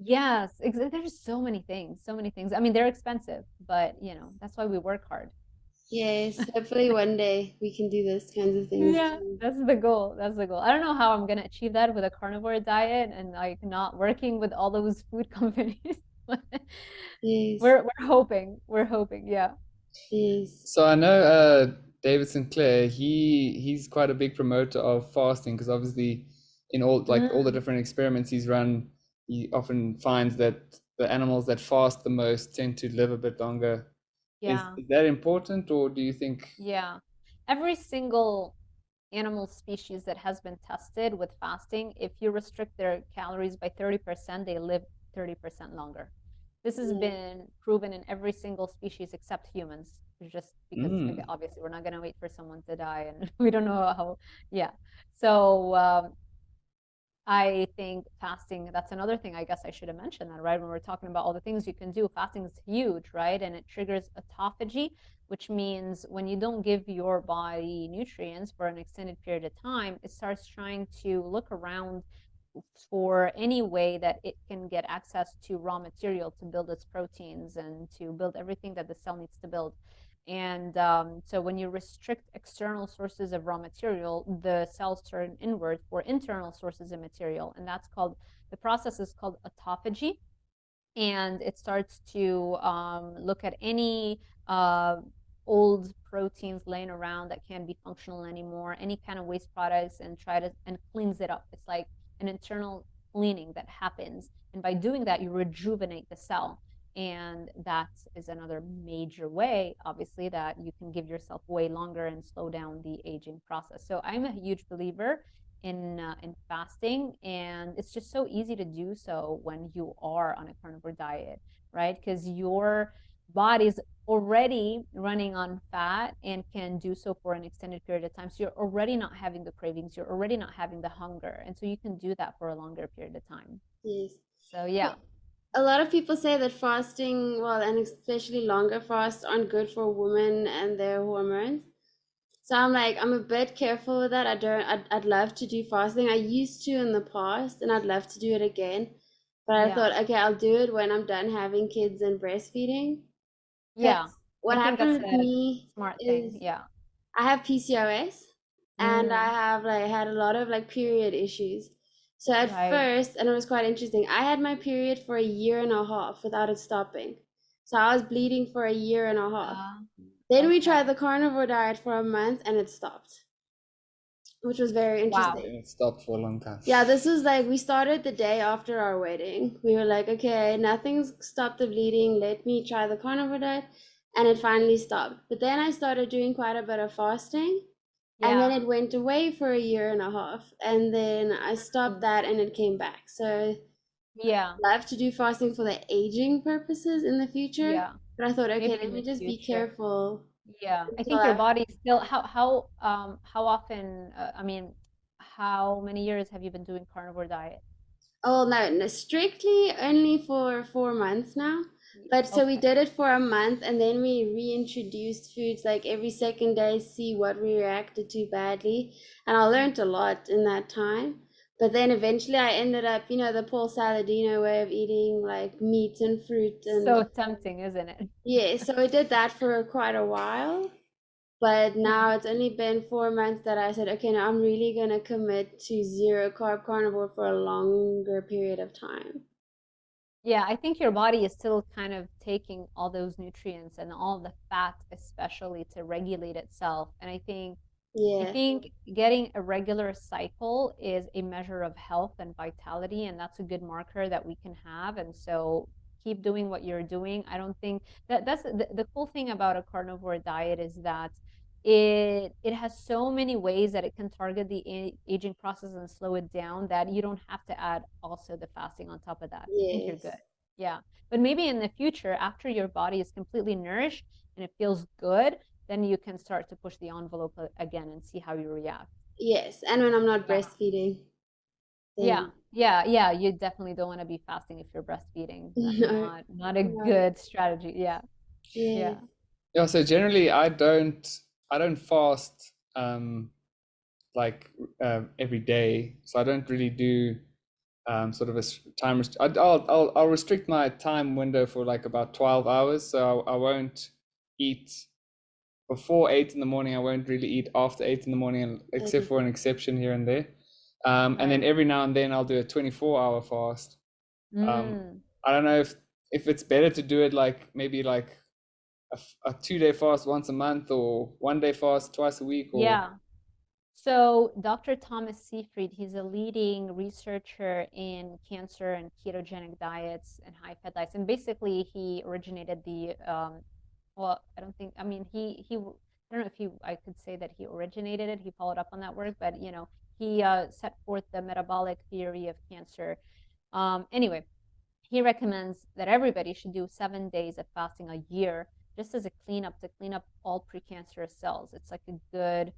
Yes, there's so many things, so many things. I mean, they're expensive, but that's why we work hard. Yes. Hopefully one day we can do those kinds of things Yeah, too. that's the goal. That's the goal. I don't know how I'm gonna achieve that with a carnivore diet and like not working with all those food companies. Yes. We're hoping. We're hoping. Yeah. Yes. So I know David Sinclair, he's quite a big promoter of fasting because obviously in all the Mm, different experiments he's run, he often finds that the animals that fast the most tend to live a bit longer. yeah. Is that important, or do you think? Yeah. Every single animal species that has been tested with fasting, if you restrict their calories by 30%, they live 30% longer. This has Yeah. been proven in every single species except humans, just because Mm, obviously we're not going to wait for someone to die and we don't know how. Yeah. So I think fasting, that's another thing I guess I should have mentioned that, right? When we're talking about all the things you can do, fasting is huge, right? And it triggers autophagy, which means when you don't give your body nutrients for an extended period of time, it starts trying to look around for any way that it can get access to raw material to build its proteins and to build everything that the cell needs to build. And so when you restrict external sources of raw material, the cells turn inward for internal sources of material. And the process is called autophagy. And it starts to look at any old proteins laying around that can't be functional anymore, any kind of waste products, and cleans it up. It's like an internal cleaning that happens. And by doing that, you rejuvenate the cell. And that is another major way, obviously, that you can give yourself way longer and slow down the aging process. So I'm a huge believer in fasting, and it's just so easy to do so when you are on a carnivore diet, right? Because your body's already running on fat and can do so for an extended period of time. So you're already not having the cravings, you're already not having the hunger, and so you can do that for a longer period of time. Yes. So yeah. A lot of people say that fasting, well, and especially longer fasts, aren't good for women and their hormones. So I'm like, I'm a bit careful with that. I'd love to do fasting. I used to in the past, and I'd love to do it again. But I Yeah. thought, okay, I'll do it when I'm done having kids and breastfeeding. Yeah, Because what I think that's happened with a me smart thing. is Yeah. I have PCOS, and I Mm, have like had a lot of like period issues. So at right. first, and it was quite interesting, I had my period for a year and a half without it stopping. So I was bleeding for a year and a half. uh, Then we tried okay. the carnivore diet for a month and it stopped, which was very Wow. interesting. it stopped for a long time. Yeah, this was like we started the day after our wedding. We were like, okay, nothing's stopped the bleeding. Let me try the carnivore diet. and it finally stopped. But then I started doing quite a bit of fasting, and then Yeah. it went away for a year and a half, and then I stopped Mm. that and it came back. So Yeah. I love to do fasting for the aging purposes in the future, Yeah. but I thought, okay, Maybe let in me the just be future. careful Yeah. I until think your I. body still, how often, I mean, how many years have you been doing carnivore diet? Oh no, no, strictly only for 4 months now. But so we Okay. did it for a month, and then we reintroduced foods like every second day, see what we reacted to badly. And I learned a lot in that time. But then eventually I ended up, the Paul Saladino way of eating, like meat and fruit. And So tempting, isn't it? yeah, so we did that for quite a while. But now it's only been 4 months that I said, okay, now I'm really gonna commit to zero carb carnivore for a longer period of time. Yeah, I think your body is still kind of taking all those nutrients and all the fat especially to regulate itself. And I Yeah, think getting a regular cycle is a measure of health and vitality, and that's a good marker that we can have. And so keep doing what you're doing. I don't think that's the cool thing about a carnivore diet is that it has so many ways that it can target the aging process and slow it down that you don't have to add also the fasting on top of that. I think you're good. yes, Yeah. But maybe in the future, after your body is completely nourished and it feels good, then you can start to push the envelope again and see how you react. yes. And when I'm not Yeah. breastfeeding, Yeah. then Yeah. Yeah. You definitely don't want to be fasting if you're breastfeeding. no, Not a not it. good strategy. Yeah. Yeah. Yes, Yeah, so generally I don't fast like every day. So I don't really do sort of a time I'll restrict my time window for like about 12 hours. So I won't eat before 8 in the morning. I won't really eat after 8 in the morning, except for an exception here and there. And then Right. every now and then I'll do a 24-hour fast. Um, Mm. I don't know if it's better to do it like maybe like a 2-day fast once a month, or 1-day fast twice a week, or Yeah. So Dr. Thomas Seyfried, he's a leading researcher in cancer and ketogenic diets and high fat diets. And basically he originated the well, I don't think, I mean, I don't know if I could say that he originated it. He followed up on that work, but he set forth the metabolic theory of cancer. Anyway, he recommends that everybody should do 7 days of fasting a year just as a cleanup to clean up all precancerous cells. It's like a good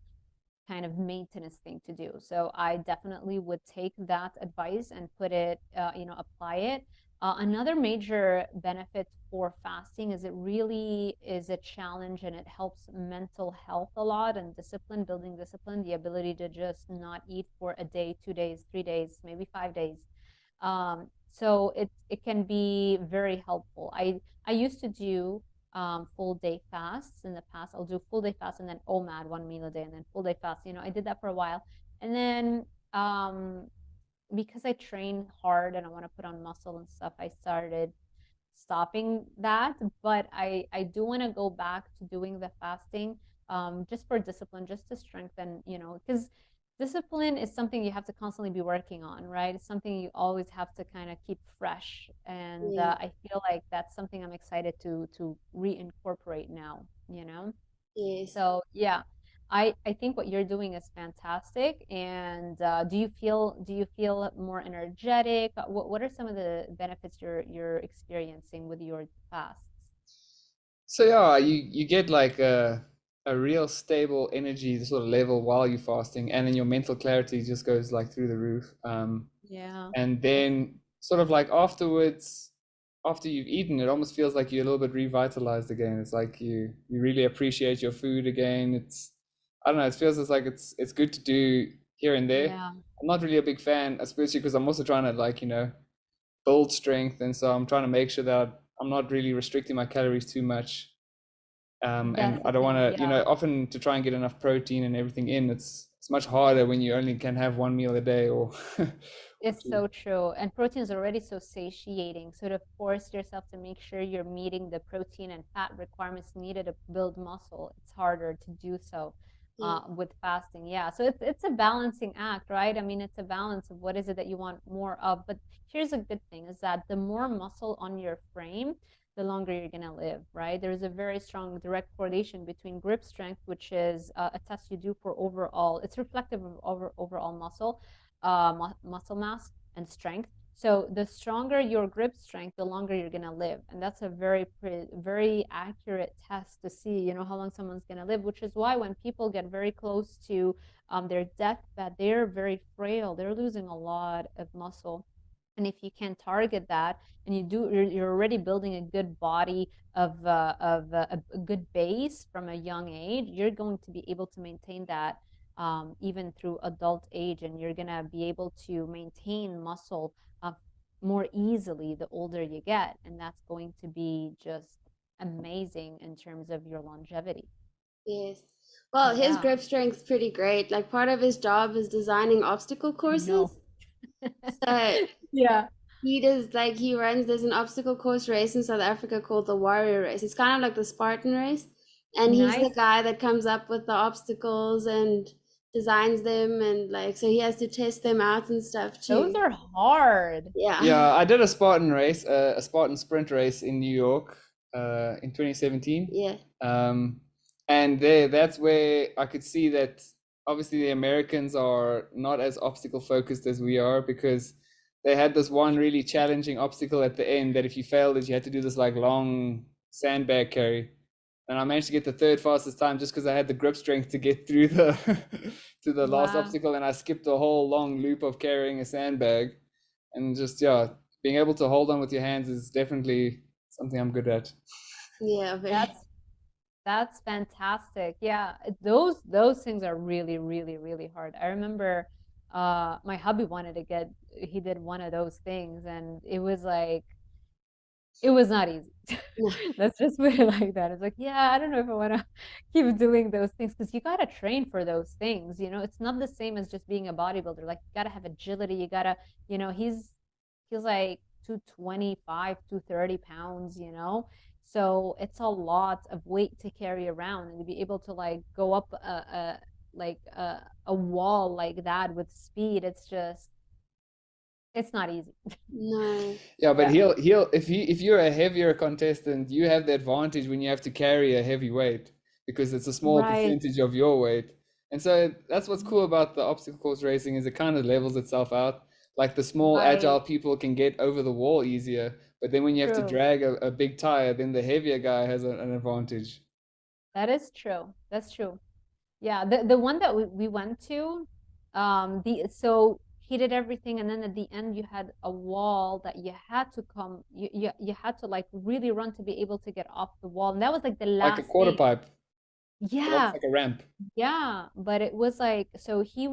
kind of maintenance thing to do. So I definitely would take that advice and put it, apply it. Another major benefit for fasting is it really is a challenge and it helps mental health a lot and discipline, building discipline, the ability to just not eat for a day, 2 days, 3 days, maybe 5 days. So it can be very helpful. I used to do full day fasts in the past. I'll do full day fast and then OMAD, 1 meal a day, and then full day fast. I did that for a while, and then because I train hard and I want to put on muscle and stuff, I started stopping that. But I do want to go back to doing the fasting, just for discipline, just to strengthen, because discipline is something you have to constantly be working on, right? It's something you always have to kind of keep fresh, and yeah, I feel like that's something I'm excited to reincorporate now. yes. So yeah, I think what you're doing is fantastic. And do you feel more energetic? What are some of the benefits you're experiencing with your fasts? so yeah, you get like a real stable energy sort of level while you're fasting, and then your mental clarity just goes like through the roof. Yeah, And then sort of like afterwards, after you've eaten, it almost feels like you're a little bit revitalized again. It's like you really appreciate your food again. I don't know, it feels like it's good to do here and there. yeah, I'm not really a big fan, especially because I'm also trying to like, build strength, and so I'm trying to make sure that I'm not really restricting my calories too much. And that's the I don't want thing. to, Yeah. often to try and get enough protein and everything in, it's much harder when you only can have 1 meal a day, or or It's two. so true. And protein is already so satiating. So to force yourself to make sure you're meeting the protein and fat requirements needed to build muscle, it's harder to do so Yeah, with fasting. Yeah. So it's a balancing act, right? I mean, it's a balance of what is it that you want more of. But here's a good thing is that the more muscle on your frame, the longer you're going to live, right? There's a very strong direct correlation between grip strength, which is a test you do for overall, it's reflective of overall muscle mass and strength. So the stronger your grip strength, the longer you're going to live. And that's a very accurate test to see, you know, how long someone's going to live, which is why when people get very close to their deathbed, they're very frail. They're losing a lot of muscle. And if you can target that, and you're already building a good body of a good base from a young age, you're going to be able to maintain that even through adult age, and you're gonna be able to maintain muscle more easily the older you get, and that's going to be just amazing in terms of your longevity. Yes. Well, his Yeah, grip strength's pretty great. Like part of his job is designing obstacle I know. courses. So Yeah, he does like he runs, there's an obstacle course race in South Africa called the Warrior Race. It's kind of like the Spartan race. And he's the nice. guy that comes up with the obstacles and designs them, and like so he has to test them out and stuff Those too. are hard. Yeah. Yeah, I did a Spartan race, a Spartan sprint race in New York, in 2017. Yeah. And that's where I could see that obviously the Americans are not as obstacle focused as we are, because they had this one really challenging obstacle at the end that if you failed it, you had to do this like long sandbag carry. And I managed to get the third fastest time just because I had the grip strength to get through the to the last Wow. obstacle, and I skipped a whole long loop of carrying a sandbag. And just, yeah, being able to hold on with your hands is definitely something I'm good at. Yeah, very. That's fantastic. Yeah, those things are really, really, really hard. I remember my hubby wanted to get he did one of those things, and it was like it was not easy. Let's just put it like that. It's like, yeah, I don't know if I want to keep doing those things because you got to train for those things. You know, it's not the same as just being a bodybuilder. Like, you got to have agility. You got to, you know, he's like 225, 230 pounds, you know? So it's a lot of weight to carry around, and to be able to like go up a wall like that with speed, it's not easy. No. Yeah, but Yeah. he'll if you're a heavier contestant, you have the advantage when you have to carry a heavy weight because it's a small Right. percentage of your weight. And so that's what's cool about the obstacle course racing, is it kind of levels itself out. Like the small agile Right. people can get over the wall easier, but then when you have to True. drag a big tire, then the heavier guy has an advantage. That is true. That's true. Yeah, the one that we went to, the so he did everything, and then at the end you had a wall that you had to you had to like really run to be able to get off the wall, and that was like the Like a last quarter thing. pipe, but almost Yeah, like a ramp. yeah, but it was like so he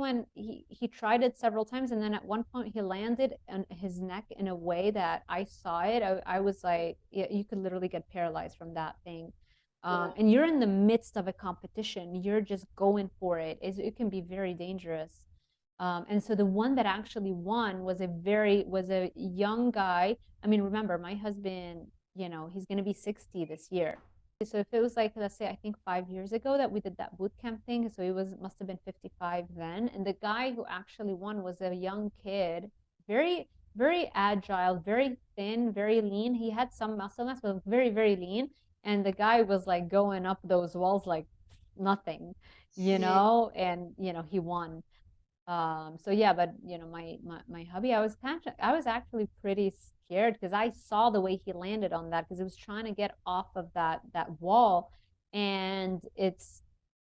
tried it several times, and then at one point he landed on his neck in a way that I saw it. I was like, yeah, you could literally get paralyzed from that thing. Yeah. And you're in the midst of a competition. You're just going for it. It can be very dangerous. And so the one that actually won was a young guy. I mean, remember, my husband, you know, he's going to be 60 this year. So if it was like, let's say, I think 5 years ago that we did that boot camp thing, so he must have been 55 then. And the guy who actually won was a young kid, very, very agile, very thin, very lean. He had some muscle mass, but very, very lean. And the guy was like going up those walls like nothing, you Yeah. know, and you know, he won. So yeah, but you know, my hubby, I was actually pretty scared because I saw the way he landed on that because he was trying to get off of that wall, and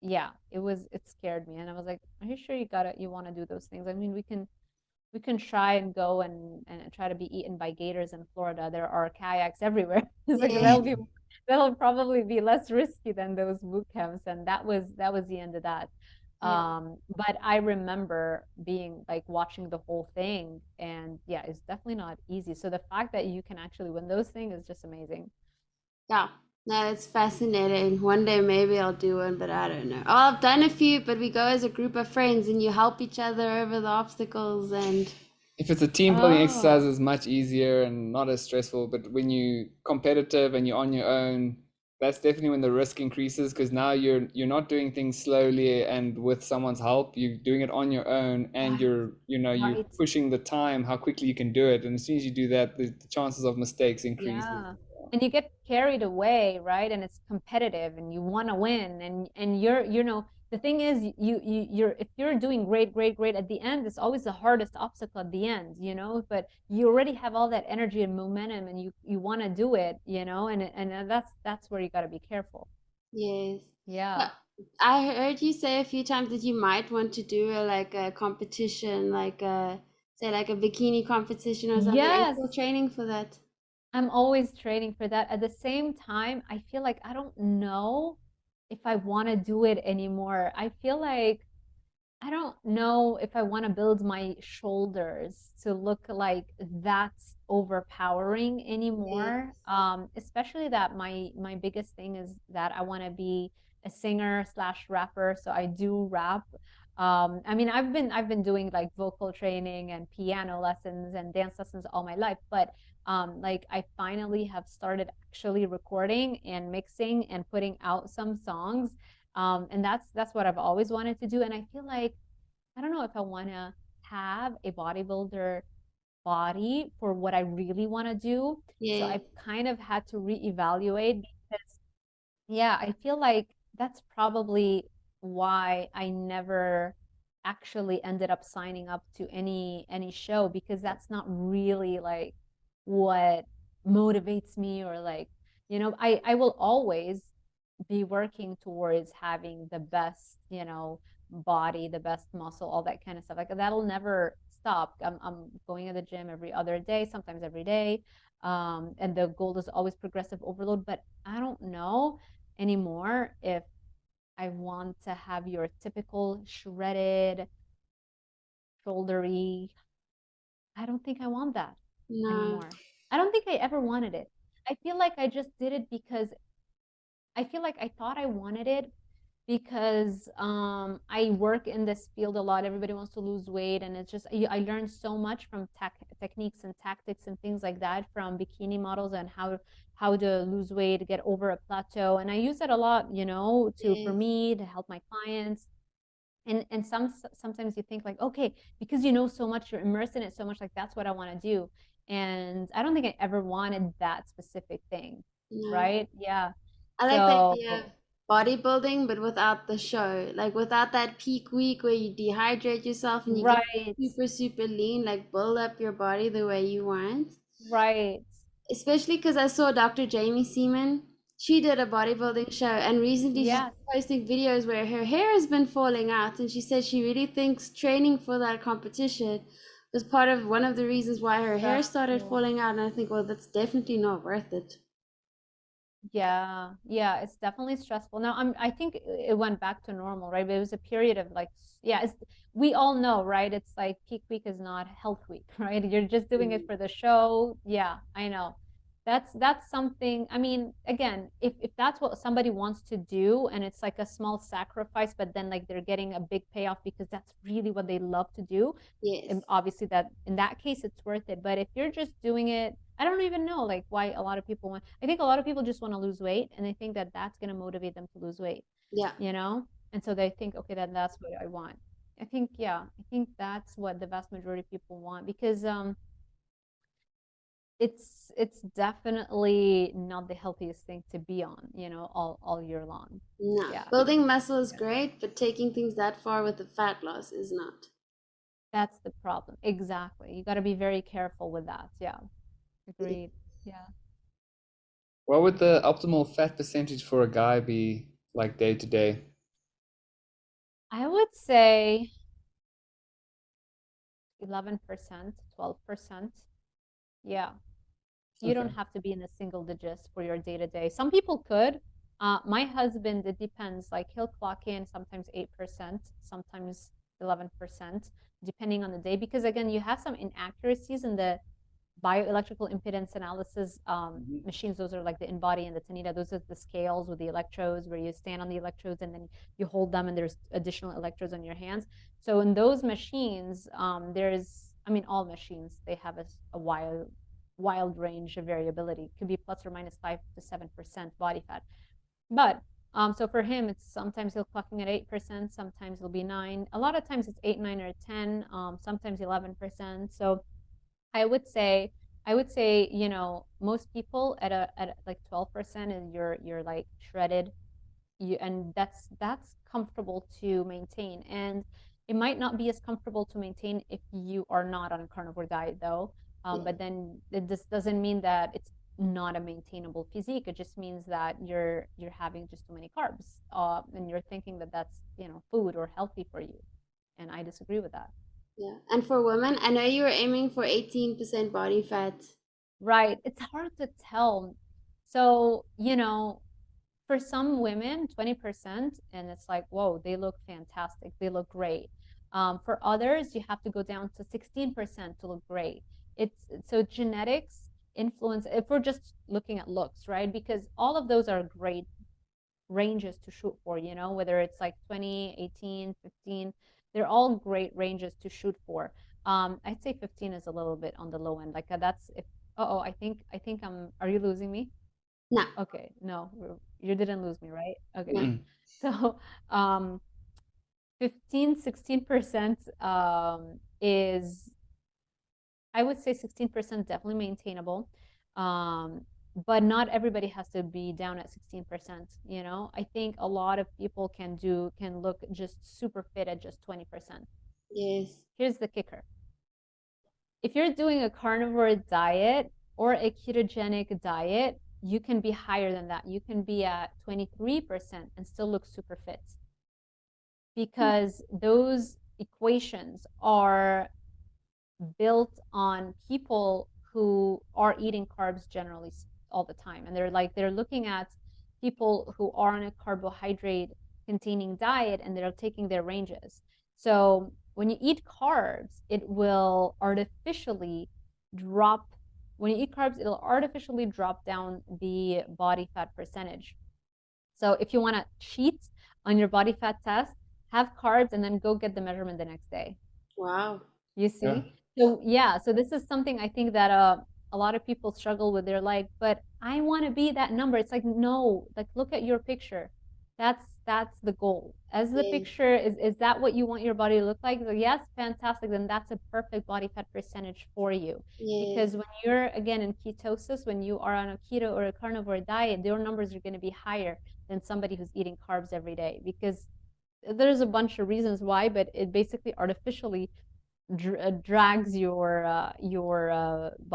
yeah, it scared me, and I was like, are you sure you want to do those things? I mean, we can try and go and try to be eaten by gators in Florida. There are kayaks everywhere. It's like Yeah. that'll probably be less risky than those boot camps, and that was the end of that. Yeah. But I remember being like watching the whole thing, and yeah, it's definitely not easy. So the fact that you can actually win those things is just amazing. Yeah. No, it's fascinating. One day maybe I'll do one, but I don't know. Oh, I've done a few, but we go as a group of friends and you help each other over the obstacles and If it's a team building exercise, Oh, it's much easier and not as stressful. But when you competitive and you're on your own, that's definitely when the risk increases, because now you're not doing things slowly and with someone's help. You're doing it on your own, and right, you're right. pushing the time how quickly you can do it. And as soon as you do that, the chances of mistakes increase. Yeah. and you get carried away, right? And it's competitive and you want to win, and you're, you know, the thing is, you're, if you're doing great at the end, it's always the hardest obstacle at the end, you know, but you already have all that energy and momentum, and you want to do it, you know, and that's where you got to be careful. Yes. Yeah. But I heard you say a few times that you might want to do like a competition, like a, say like a bikini competition or something. Are you Yes, still training for that? I'm always training for that. At the same time, I feel like I don't know if I want to do it anymore. I feel like I don't know if I want to build my shoulders to look like that's overpowering anymore. Yes. Especially that my biggest thing is that I want to be a singer slash rapper. So I do rap. I mean, I've been doing like vocal training and piano lessons and dance lessons all my life, but like I finally have started actually recording and mixing and putting out some songs. And that's what I've always wanted to do. And I feel like I don't know if I want to have a bodybuilder body for what I really want to do. So Yeah. I've kind of had to reevaluate because, yeah, I feel like that's probably why I never actually ended up signing up to any show, because that's not really like what motivates me, or like, you know, I will always be working towards having the best, you know, body, the best muscle, all that kind of stuff. Like that'll never stop. I'm going to the gym every other day, sometimes every day. And the goal is always progressive overload, but I don't know anymore if I want to have your typical shredded, shouldery. I don't think I want that No. anymore. I don't think I ever wanted it. I feel like I just did it because I feel like I thought I wanted it because I work in this field a lot. Everybody wants to lose weight, and it's just I learned so much from techniques and tactics and things like that from bikini models, and how to lose weight, get over a plateau, and I use it a lot, you know, to for Yes. me to help my clients. And sometimes you think like, okay, because you know so much, you're immersed in it so much, like that's what I want to do. And I don't think I ever wanted that specific thing, No. right? Yeah. I like the So idea of bodybuilding, but without the show. Like without that peak week where you dehydrate yourself and you get right, super, super lean, like build up your body the way you want. right. Especially because I saw Dr. Jamie Seaman. She did a bodybuilding show, and recently she's Yes, posting videos where her hair has been falling out, and she said she really thinks training for that competition was part of one of the reasons why her hair started stressful. falling out. And I think, well, that's definitely not worth it. Yeah, yeah, it's definitely stressful. Now, I think it went back to normal, right? But it was a period of like, yeah, we all know, right? It's like peak week is not health week, right? You're just doing it Mm. for the show. Yeah, I know. That's something. I mean, again, if that's what somebody wants to do, and it's like a small sacrifice, but then like they're getting a big payoff because that's really what they love to do, Yes. and obviously that in that case it's worth it. But if you're just doing it, I don't even know like why a lot of people want, I think a lot of people just want to lose weight, and they think that that's going to motivate them to lose weight, Yeah. you know, and so they think, okay, then that's what I want. I think, yeah, I think that's what the vast majority of people want, because it's definitely not the healthiest thing to be on, you know, all year long. No. Yeah, Building muscle is yeah, great, but taking things that far with the fat loss is not. that's the problem. Exactly, you got to be very careful with that. Yeah, agreed. Yeah, What would the optimal fat percentage for a guy be like day to day? I would say 11%, 12%. Yeah. You don't Okay. have to be in the single digits for your day to day. Some people could. My husband, it depends. Like he'll clock in sometimes 8%, sometimes 11%, depending on the day. Because again, you have some inaccuracies in the bioelectrical impedance analysis Mhm. machines. Those are like the InBody and the Tanita. Those are the scales with the electrodes where you stand on the electrodes and then you hold them, and there's additional electrodes on your hands. So in those machines, there's, I mean, all machines, they have a wild range of variability. It could be plus or minus 5 to 7% body fat. But so for him, it's sometimes he'll clocking at 8%, sometimes it'll be 9. A lot of times it's 8, 9, or 10, sometimes 11%. So I would say I would say, you know, most people at like 12% and you're like shredded, and that's comfortable to maintain. And it might not be as comfortable to maintain if you are not on a carnivore diet though. Yeah. But then this doesn't mean that it's not a maintainable physique. It just means that you're having just too many carbs, and you're thinking that that's, you know, food or healthy for you. And I disagree with that. Yeah. And for women, I know you were aiming for 18% body fat. Right. It's hard to tell. So, you know, for some women, 20%, and it's like, whoa, they look fantastic. They look great. For others, you have to go down to 16% to look great. It's so genetics influence, if we're just looking at looks, right? Because all of those are great ranges to shoot for, you know, whether it's like 20, 18, 15, they're all great ranges to shoot for. I'd say 15 is a little bit on the low end. Like that's if, oh, I think are you losing me? No. Okay, no, you didn't lose me, right? Okay. No. So, 15, 16% is, I would say 16% definitely maintainable. But not everybody has to be down at 16%, you know? I think a lot of people can look just super fit at just 20%. Yes. Here's the kicker. If you're doing a carnivore diet or a ketogenic diet, you can be higher than that. You can be at 23% and still look super fit, because those equations are built on people who are eating carbs generally all the time. And they're looking at people who are on a carbohydrate containing diet and they're taking their ranges. So when you eat carbs, it will artificially drop. When you eat carbs, it'll artificially drop down the body fat percentage. So if you want to cheat on your body fat test, have carbs and then go get the measurement the next day. Wow. You see? Yeah. So yeah, so this is something I think that a lot of people struggle with. They're like, but I want to be that number. It's like, no, like look at your picture. That's the goal. As the Yes. picture is that what you want your body to look like? So yes, fantastic. Then that's a perfect body fat percentage for you. Yes. Because when you're again in ketosis, when you are on a keto or a carnivore diet, your numbers are going to be higher than somebody who's eating carbs every day, because there's a bunch of reasons why, but it basically artificially drags your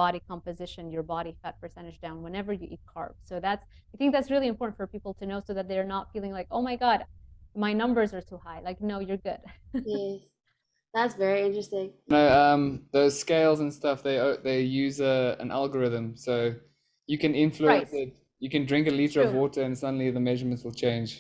body composition, your body fat percentage down whenever you eat carbs. So I think that's really important for people to know, so that they're not feeling like, oh my God, my numbers are too high. Like, no, you're good. Yes. That's very interesting. No, those scales and stuff, they use an algorithm, so you can influence Right. it. You can drink a liter of True. water and suddenly the measurements will change.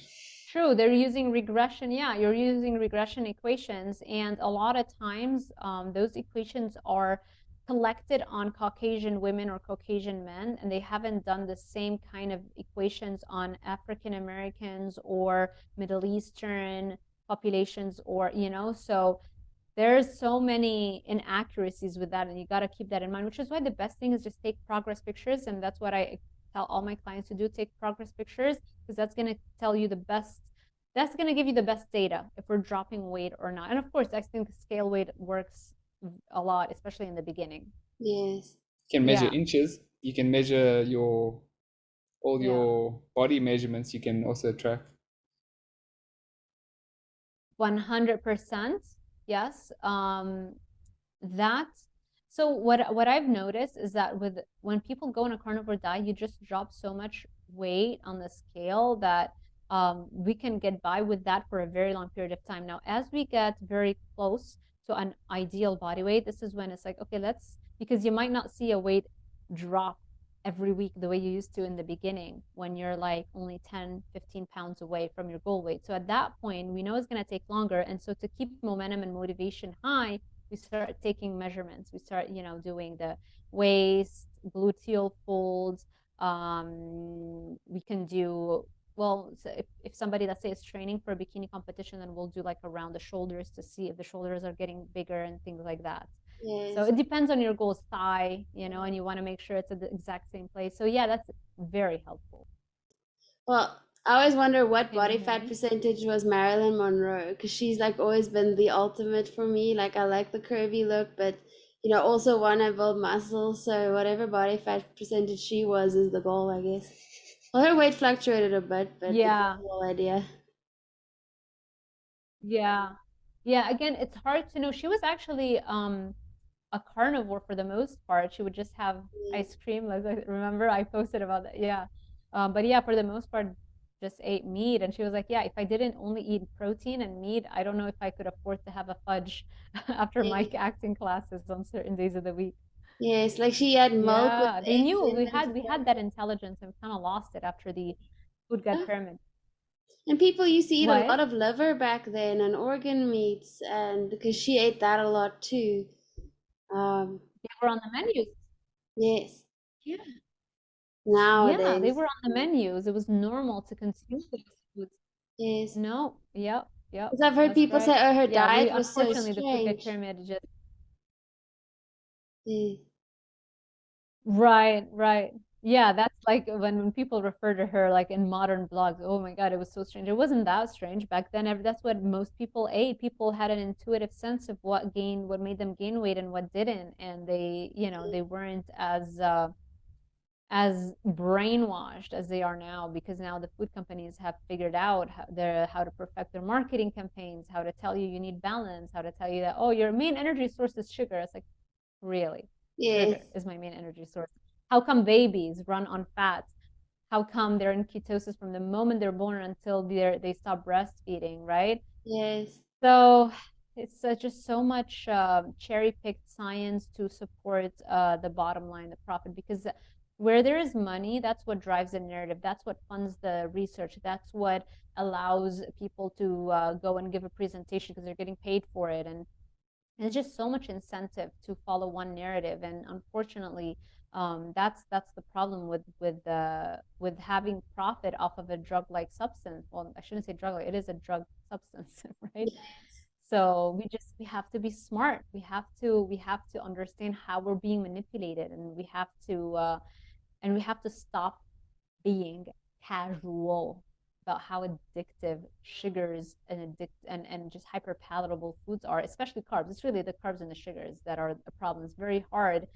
True, they're using regression. Yeah, you're using regression equations, and a lot of times those equations are collected on Caucasian women or Caucasian men, and they haven't done the same kind of equations on African Americans or Middle Eastern populations, or, you know, so there's so many inaccuracies with that, and you got to keep that in mind, which is why the best thing is just take progress pictures. And that's what I tell all my clients to do: take progress pictures, because that's going to tell you that's going to give you the best data if we're dropping weight or not. And of course, I think scale weight works a lot, especially in the beginning. Yes. You can measure Yeah. inches. You can measure all Yeah. your body measurements. You can also track. 100%. Yes. That So what I've noticed is that when people go on a carnivore diet, you just drop so much weight on the scale that we can get by with that for a very long period of time. Now, as we get very close to an ideal body weight, this is when it's like, okay, because you might not see a weight drop every week the way you used to in the beginning, when you're like only 10, 15 pounds away from your goal weight. So at that point, we know it's going to take longer. And so to keep momentum and motivation high, we start taking measurements. We start, doing the waist, gluteal folds. We can do, well, so if somebody, let's say, is training for a bikini competition, then we'll do like around the shoulders to see if the shoulders are getting bigger and things like that. Yes. So it depends on your goal, thigh, and you want to make sure it's at the exact same place. So yeah, that's very helpful. Well, I always wonder what Can you body hear fat me? percentage was Marilyn Monroe, because she's like always been the ultimate for me. Like I like the curvy look, but also want to build muscle. So whatever body fat percentage she was is the goal, I guess. Well, her weight fluctuated a bit, but the Yeah. whole idea. Yeah. Yeah, again, it's hard to know. She was actually a carnivore for the most part. She would just have Yeah. ice cream. As I remember, I posted about that. Yeah. But yeah, for the most part, just ate meat. And she was like, yeah, if I didn't only eat protein and meat, I don't know if I could afford to have a fudge after my Yeah. acting classes on certain days of the week. Yes, like she had milk with Yeah, they eggs knew in it and we stuff had like that that. intelligence and kind of lost it after the food gut Oh, pyramid. and people used to eat a lot What? of liver back then and organ meats, and because she ate that a lot too. They were on the menus. Yes, Yeah. Yeah, they nowadays, were on the menus. It was normal to consume those foods. yes. No, yep, yep, Because I've heard that's people say, right. "Oh, her Yeah, we diet was so unfortunately the food gut strange." pyramid just Yeah. right, right. Yeah, that's like when people refer to her like in modern blogs, oh my God, it was so strange. It wasn't that strange back then. That's what most people ate. People had an intuitive sense of what made them gain weight and what didn't, and they weren't as brainwashed as they are now because now the food companies have figured out how to perfect their marketing campaigns, how to tell you need balance, how to tell you that, oh, your main energy source is sugar. It's like, really? Yes, Sugar is my main energy source. How come babies run on fats? How come they're in ketosis from the moment they're born until they stop breastfeeding, right? yes, So it's just so much cherry-picked science to support the bottom line, the profit, because where there is money, that's what drives the narrative. That's what funds the research. That's what allows people to go and give a presentation because they're getting paid for it. And there's just so much incentive to follow one narrative. And unfortunately, that's the problem with having profit off of a drug-like substance. Well, I shouldn't say drug-like, it is a drug substance, right? So we have to be smart. We have to understand how we're being manipulated, and we have to stop being casual about how addictive sugars and just hyper palatable foods are, especially carbs. It's really the carbs and the sugars that are the problem. It's very hard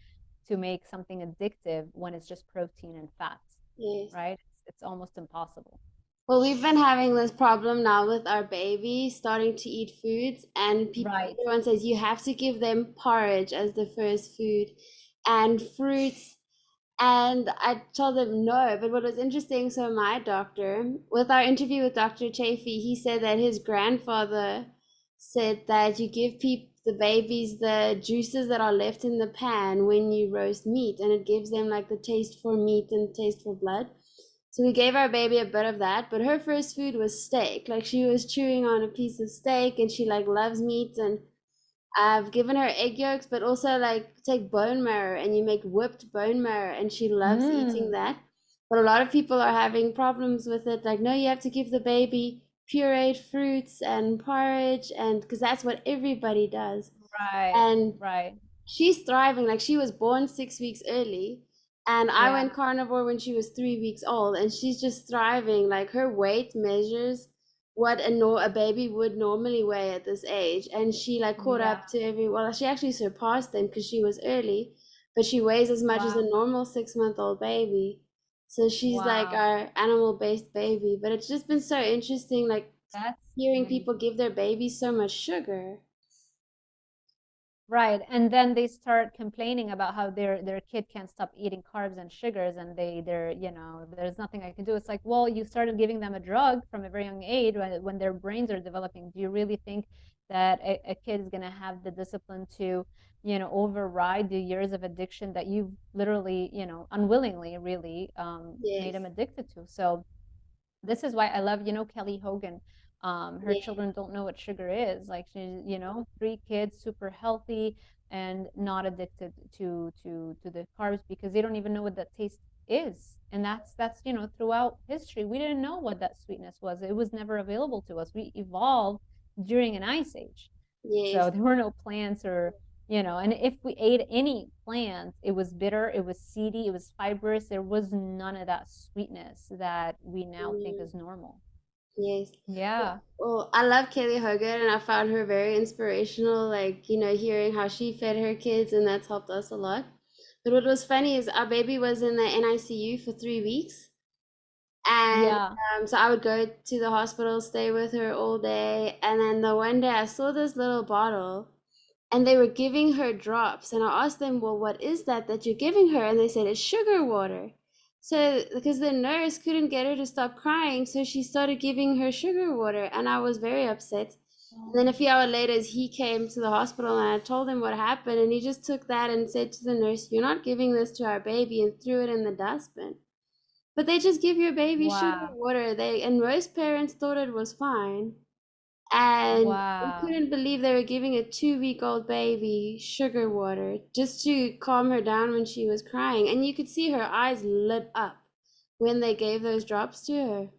to make something addictive when it's just protein and fats, yes. right? It's almost impossible. Well, we've been having this problem now with our baby starting to eat foods, and Right. everyone says you have to give them porridge as the first food and fruits. And I told them no. But what was interesting, so my doctor, with our interview with Dr. Chafee, he said that his grandfather said that you give the babies the juices that are left in the pan when you roast meat, and it gives them like the taste for meat and taste for blood. So we gave our baby a bit of that, but her first food was steak. Like she was chewing on a piece of steak, and she like loves meat. And I've given her egg yolks, but also like take bone marrow and you make whipped bone marrow, and she loves eating Mm, that. But a lot of people are having problems with it. Like, no, you have to give the baby pureed fruits and porridge, and because that's what everybody does. right, And right. she's thriving. Like she was born 6 weeks early, and I Yeah, went carnivore when she was 3 weeks old, and she's just thriving. Like her weight measures what a baby would normally weigh at this age, and she like caught yeah. up to well, she actually surpassed them because she was early, but she weighs as much as Wow, a normal 6-month-old baby. So she's like wow. our animal-based baby. But it's just been so interesting, like That's hearing amazing. people give their babies so much sugar. Right. And then they start complaining about how their kid can't stop eating carbs and sugars and there's nothing I can do. It's like, well, you started giving them a drug from a very young age when their brains are developing. Do you really think that a kid is going to have the discipline to, override the years of addiction that you've literally, unwillingly really made Yes. them addicted to? So this is why I love, Kelly Hogan. Her Yeah. children don't know what sugar is. Like she, 3 kids, super healthy and not addicted to the carbs because they don't even know what that taste is. And that's throughout history, we didn't know what that sweetness was. It was never available to us. We evolved during an ice age. So Yes. there were no plants and if we ate any plant, it was bitter, it was seedy, it was fibrous. There was none of that sweetness that we now think Mm. is normal. Yes. Yeah. Well, I love Kaylee Hogan, and I found her very inspirational, like, hearing how she fed her kids, and that's helped us a lot. But what was funny is our baby was in the NICU for 3 weeks. And Yeah. so I would go to the hospital, stay with her all day. And then the one day I saw this little bottle and they were giving her drops. And I asked them, well, what is that you're giving her? And they said, it's sugar water. So, because the nurse couldn't get her to stop crying, so she started giving her sugar water. And I was very upset. And then a few hours later, he came to the hospital and I told him what happened. And he just took that and said to the nurse, you're not giving this to our baby, and threw it in the dustbin. But they just give your baby sugar Wow. water. And most parents thought it was fine. And they Wow. couldn't believe they were giving a 2-week-old baby sugar water just to calm her down when she was crying. And you could see her eyes lit up when they gave those drops to her.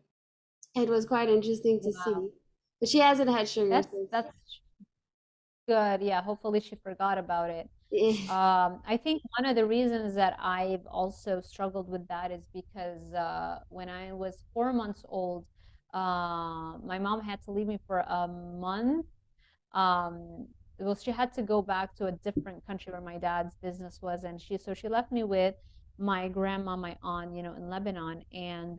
It was quite interesting to Wow. see. But she hasn't had sugar since. That's good. Yeah, hopefully she forgot about it. Yeah. I think one of the reasons that I've also struggled with that is because when I was 4 months old, my mom had to leave me for a month. Well, she had to go back to a different country where my dad's business was, and she left me with my grandma, my aunt, in Lebanon, and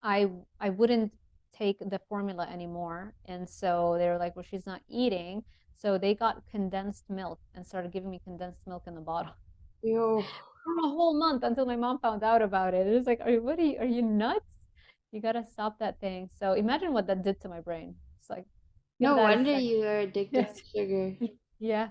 I I wouldn't take the formula anymore. And so they were like, well, she's not eating. So they got condensed milk and started giving me condensed milk in the bottle Yo. for a whole month until my mom found out about it. It was like, are you nuts? You gotta stop that thing. So imagine what that did to my brain. It's like, give No that a wonder second. you are addicted to Yes. sugar. Yeah.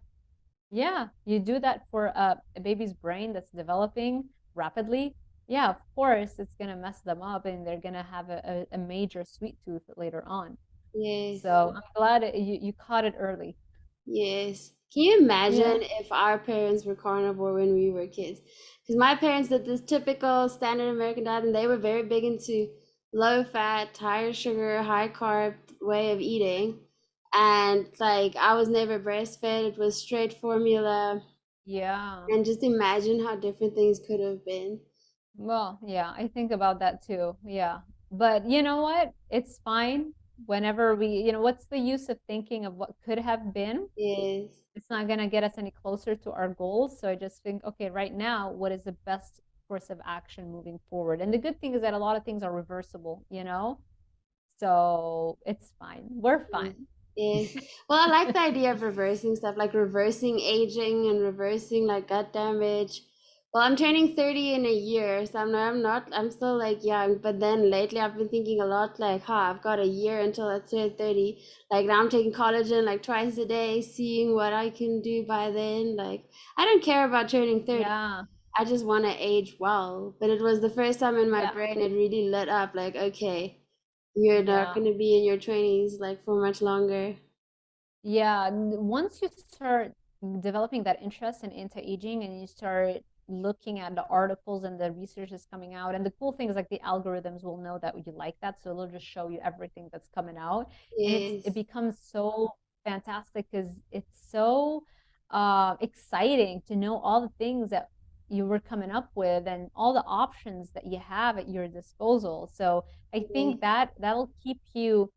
Yeah, you do that for a baby's brain that's developing rapidly. Yeah, of course, it's gonna mess them up and they're gonna have a major sweet tooth later on. Yes. So I'm glad you caught it early. Yes. Can you Yeah. imagine if our parents were carnivore when we were kids? Because my parents did this typical standard American diet, and they were very big into low fat, higher sugar, high carb way of eating. And like I was never breastfed, it was straight formula. Yeah. And just imagine how different things could have been. Well, yeah, I think about that too. Yeah. But you know what? It's fine whenever what's the use of thinking of what could have been? Yes. It's not going to get us any closer to our goals. So I just think, okay, right now, what is the best course of action moving forward? And the good thing is that a lot of things are reversible. So it's fine. We're Yes. fine. Yes. Well, I like the idea of reversing stuff, like reversing aging and reversing like gut damage. Well, I'm turning 30 in a year, so I'm still like young, but then lately I've been thinking a lot like, I've got a year until I turn 30. Like now I'm taking collagen like twice a day, seeing what I can do by then. Like I don't care about turning 30. Yeah. I just want to age well. But it was the first time in my Yeah. brain it really lit up like, okay, you're not Yeah. going to be in your 20s like for much longer. Yeah, once you start developing that interest in anti-aging and you start looking at the articles and the research that's coming out, and the cool thing is like the algorithms will know that you like that, so it'll just show you everything that's coming out, and it Yes, becomes so fantastic because it's so exciting to know all the things that you were coming up with and all the options that you have at your disposal. So I yes, think that that'll keep you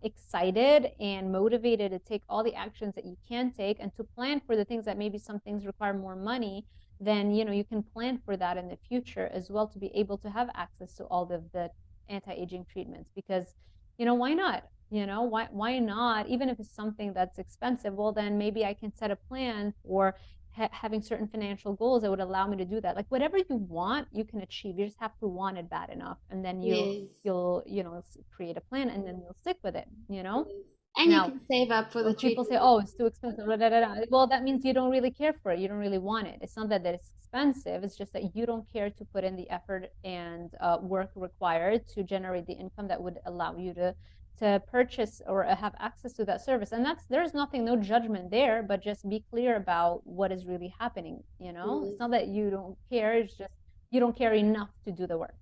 excited and motivated to take all the actions that you can take and to plan for the things that maybe some things require more money, then you can plan for that in the future as well to be able to have access to all of the anti-aging treatments because why not? Why not? Even if it's something that's expensive, well then maybe I can set a plan for having certain financial goals that would allow me to do that. Like whatever you want, you can achieve. You just have to want it bad enough, and then yes, you'll create a plan, and then you'll stick with it. yes. And you Now, can save up for the when people say, treatment. "Oh, it's too expensive," blah, blah, blah, blah, well, that means you don't really care for it. You don't really want it. It's not that it's expensive. It's just that you don't care to put in the effort and work required to generate the income that would allow you to purchase or have access to that service. And there's nothing, no judgment there, but just be clear about what is really happening. It's Yes, not that you don't care. It's just you don't care enough to do the work.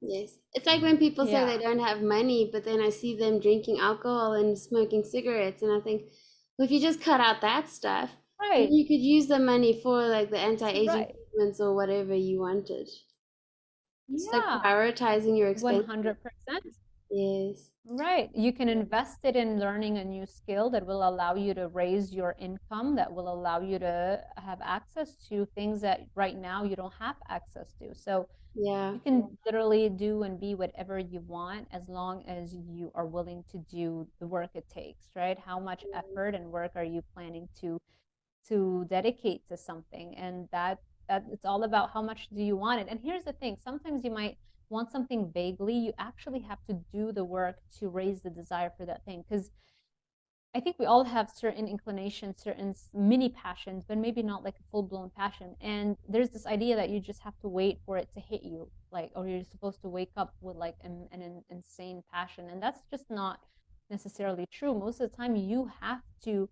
yes. It's like when people say Yeah. they don't have money, but then I see them drinking alcohol and smoking cigarettes, and I think, well, if you just cut out that stuff, then Right. you could use the money for like the anti-aging Right. treatments or whatever you wanted. It's like Yeah. prioritizing your expenses. 100%. Yes. Right. You can invest it in learning a new skill that will allow you to raise your income, that will allow you to have access to things that right now you don't have access to. So Yeah. you can literally do and be whatever you want as long as you are willing to do the work it takes, right? How much effort and work are you planning to dedicate to something? And that it's all about how much do you want it. And here's the thing, sometimes you might want something vaguely. You actually have to do the work to raise the desire for that thing, because I think we all have certain inclinations, certain mini passions, but maybe not like a full-blown passion. And there's this idea that you just have to wait for it to hit you, like, or you're supposed to wake up with like an insane passion. And that's just not necessarily true. Most of the time, you have to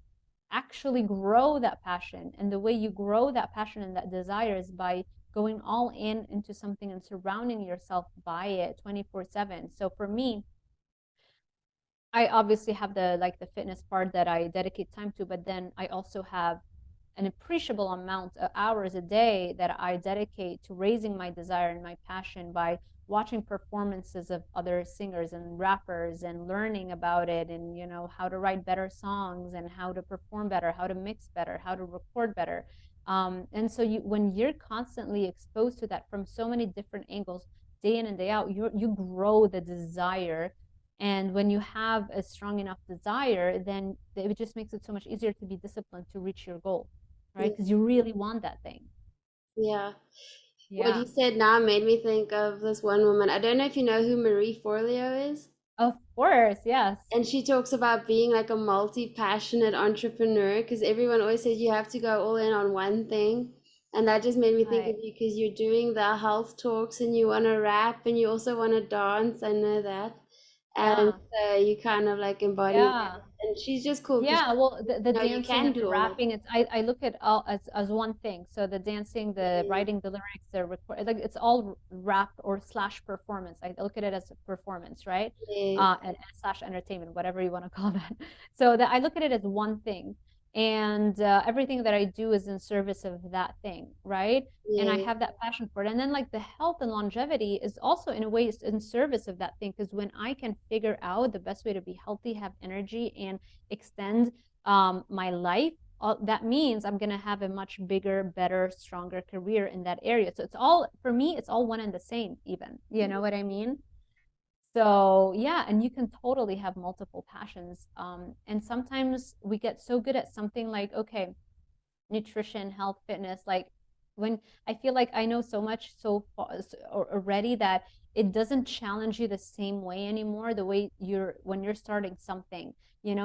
actually grow that passion. And the way you grow that passion and that desire is by going all in into something and surrounding yourself by it 24/7. So for me, I obviously have the fitness part that I dedicate time to, but then I also have an appreciable amount of hours a day that I dedicate to raising my desire and my passion by watching performances of other singers and rappers and learning about it, and how to write better songs and how to perform better, how to mix better, how to record better. And so when you're constantly exposed to that from so many different angles, day in and day out, you grow the desire. And when you have a strong enough desire, then it just makes it so much easier to be disciplined to reach your goal, right? Yeah. Because you really want that thing. Yeah. What Yeah. you said now made me think of this one woman. I don't know if you know who Marie Forleo is. Of course, yes. And she talks about being like a multi-passionate entrepreneur because everyone always says you have to go all in on one thing. And that just made me think of Right. you because you're doing the health talks and you want to rap and you also want to dance. I know that. And Yeah. so you kind of like embody that. Yeah. And she's just cool because Yeah, well, the you dancing can and the do all of rapping, I look at all as one thing. So the dancing, the it. writing, the lyrics, the record, like it's all rap or slash performance. I look at it as a performance, right? Yes, And slash entertainment, whatever you want to call that. So that I look at it as one thing, and everything that I do is in service of that thing, right? And I yes, have that passion for it. And then like the health and longevity is also in a way in service of that thing, because when I can figure out the best way to be healthy, have energy, and extend my life, that means I'm going to have a much bigger, better, stronger career in that area. So it's all, for me, it's all one and the same, even. You know what I mean? So yeah, and you can totally have multiple passions. And sometimes we get so good at something like, okay, nutrition, health, fitness, like when I feel like I know so much so far already that it doesn't challenge you the same way anymore, the way you're when you're starting something,